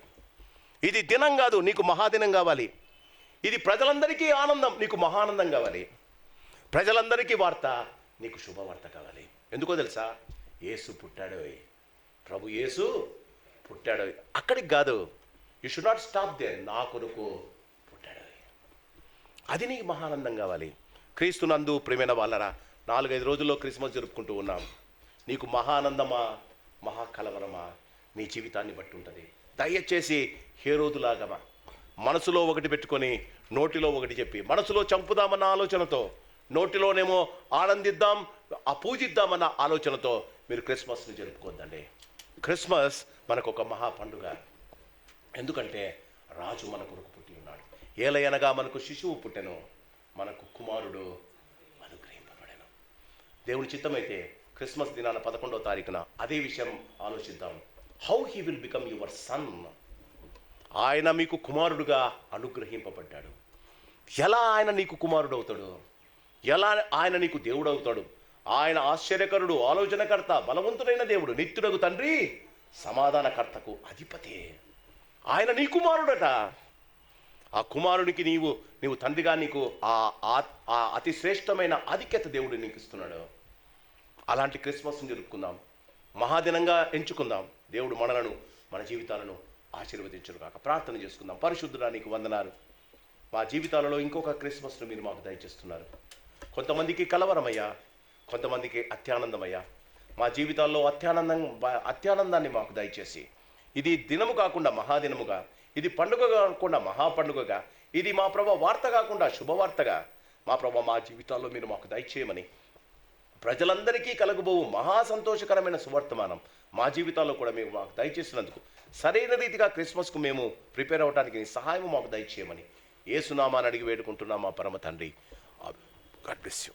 ఇది దినం కాదు, నీకు మహాదినం కావాలి. ఇది ప్రజలందరికీ ఆనందం, నీకు మహానందం కావాలి. ప్రజలందరికీ వార్త, నీకు శుభవార్త కావాలి. ఎందుకో తెలుసా? యేసు పుట్టాడు, ప్రభు యేసు పుట్టాడు. అక్కడికి కాదు, you should not stop there. నా కొరకు పుట్టాడు, అది నీకు మహానందం కావాలి. క్రీస్తునందు ప్రియమైన వాళ్ళరా, 4-5 రోజుల్లో క్రిస్మస్ జరుపుకుంటూ ఉన్నాం. నీకు మహానందమా, మహాకలవరమా, నీ జీవితాన్ని బట్టి ఉంటుంది. దయచేసి హేరోదులాగా మనసులో ఒకటి పెట్టుకొని నోటిలో ఒకటి చెప్పి, మనసులో చంపుదామన్న ఆలోచనతో, నోటిలోనేమో ఆనందిద్దాం పూజిద్దామన్న ఆలోచనతో మీరు క్రిస్మస్ని జరుపుకోద్దండి. క్రిస్మస్ మనకు ఒక మహా పండుగ. ఎందుకంటే రాజు మన కొరకు పుట్టి ఉన్నాడు. ఏలయనగా మనకు శిశువు పుట్టెను, మనకు కుమారుడు అనుగ్రహింపబడెను. దేవుని చిత్తమైతే క్రిస్మస్ దినాన 11వ తారీఖున అదే విషయం ఆలోచిద్దాం. How he will become your son. ఆయన మీకు కుమారుడుగా అనుగ్రహింపబడ్డాడు. ఎలా ఆయన నీకు కుమారుడు అవుతాడు? ఎలా ఆయన నీకు దేవుడు అవుతాడు? ఆయన ఆశ్చర్యకరుడు, ఆలోచనకర్త, బలవంతుడైన దేవుడు, నిత్యుడగు తండ్రి, సమాధానకర్తకు అధిపతి. ఆయన నీ కుమారుడట. ఆ కుమారునికి నీవు తండ్రిగా నీకు ఆ అతి శ్రేష్టమైన ఆధిక్యత దేవుడు నీకు ఇస్తున్నాడు. అలాంటి క్రిస్మస్ని జరుపుకుందాం, మహాదినంగా ఎంచుకుందాం. దేవుడు మనలను, మన జీవితాలను ఆశీర్వదించును కాక. ప్రార్థన చేసుకుందాం. పరిశుద్ధుడా, నీకు వందనాలు. మా జీవితాలలో ఇంకొక క్రిస్మస్ను మీరు మాకు దయచేస్తున్నారు. కొంతమందికి కలవరమయ్యా, కొంతమందికి అత్యానందమయ్యా. మా జీవితాల్లో అత్యానందాన్ని మాకు దయచేసి, ఇది దినము కాకుండా మహాదినముగా, ఇది పండుగ కాకుండా మహాపండుగగా, ఇది మా ప్రభు వార్త కాకుండా శుభవార్తగా మా ప్రభు మా జీవితాల్లో మీరు మాకు దయచేయమని, ప్రజలందరికీ కలగబోవు మహా సంతోషకరమైన సువర్తమానం మా జీవితాల్లో కూడా మేము మాకు దయచేసినందుకు, సరైన రీతిగా క్రిస్మస్కు మేము ప్రిపేర్ అవ్వడానికి నీ సహాయం మాకు దయచేయమని యేసునామాన్ని అడిగి వేడుకుంటున్నాం మా పరమ తండ్రి. God bless you.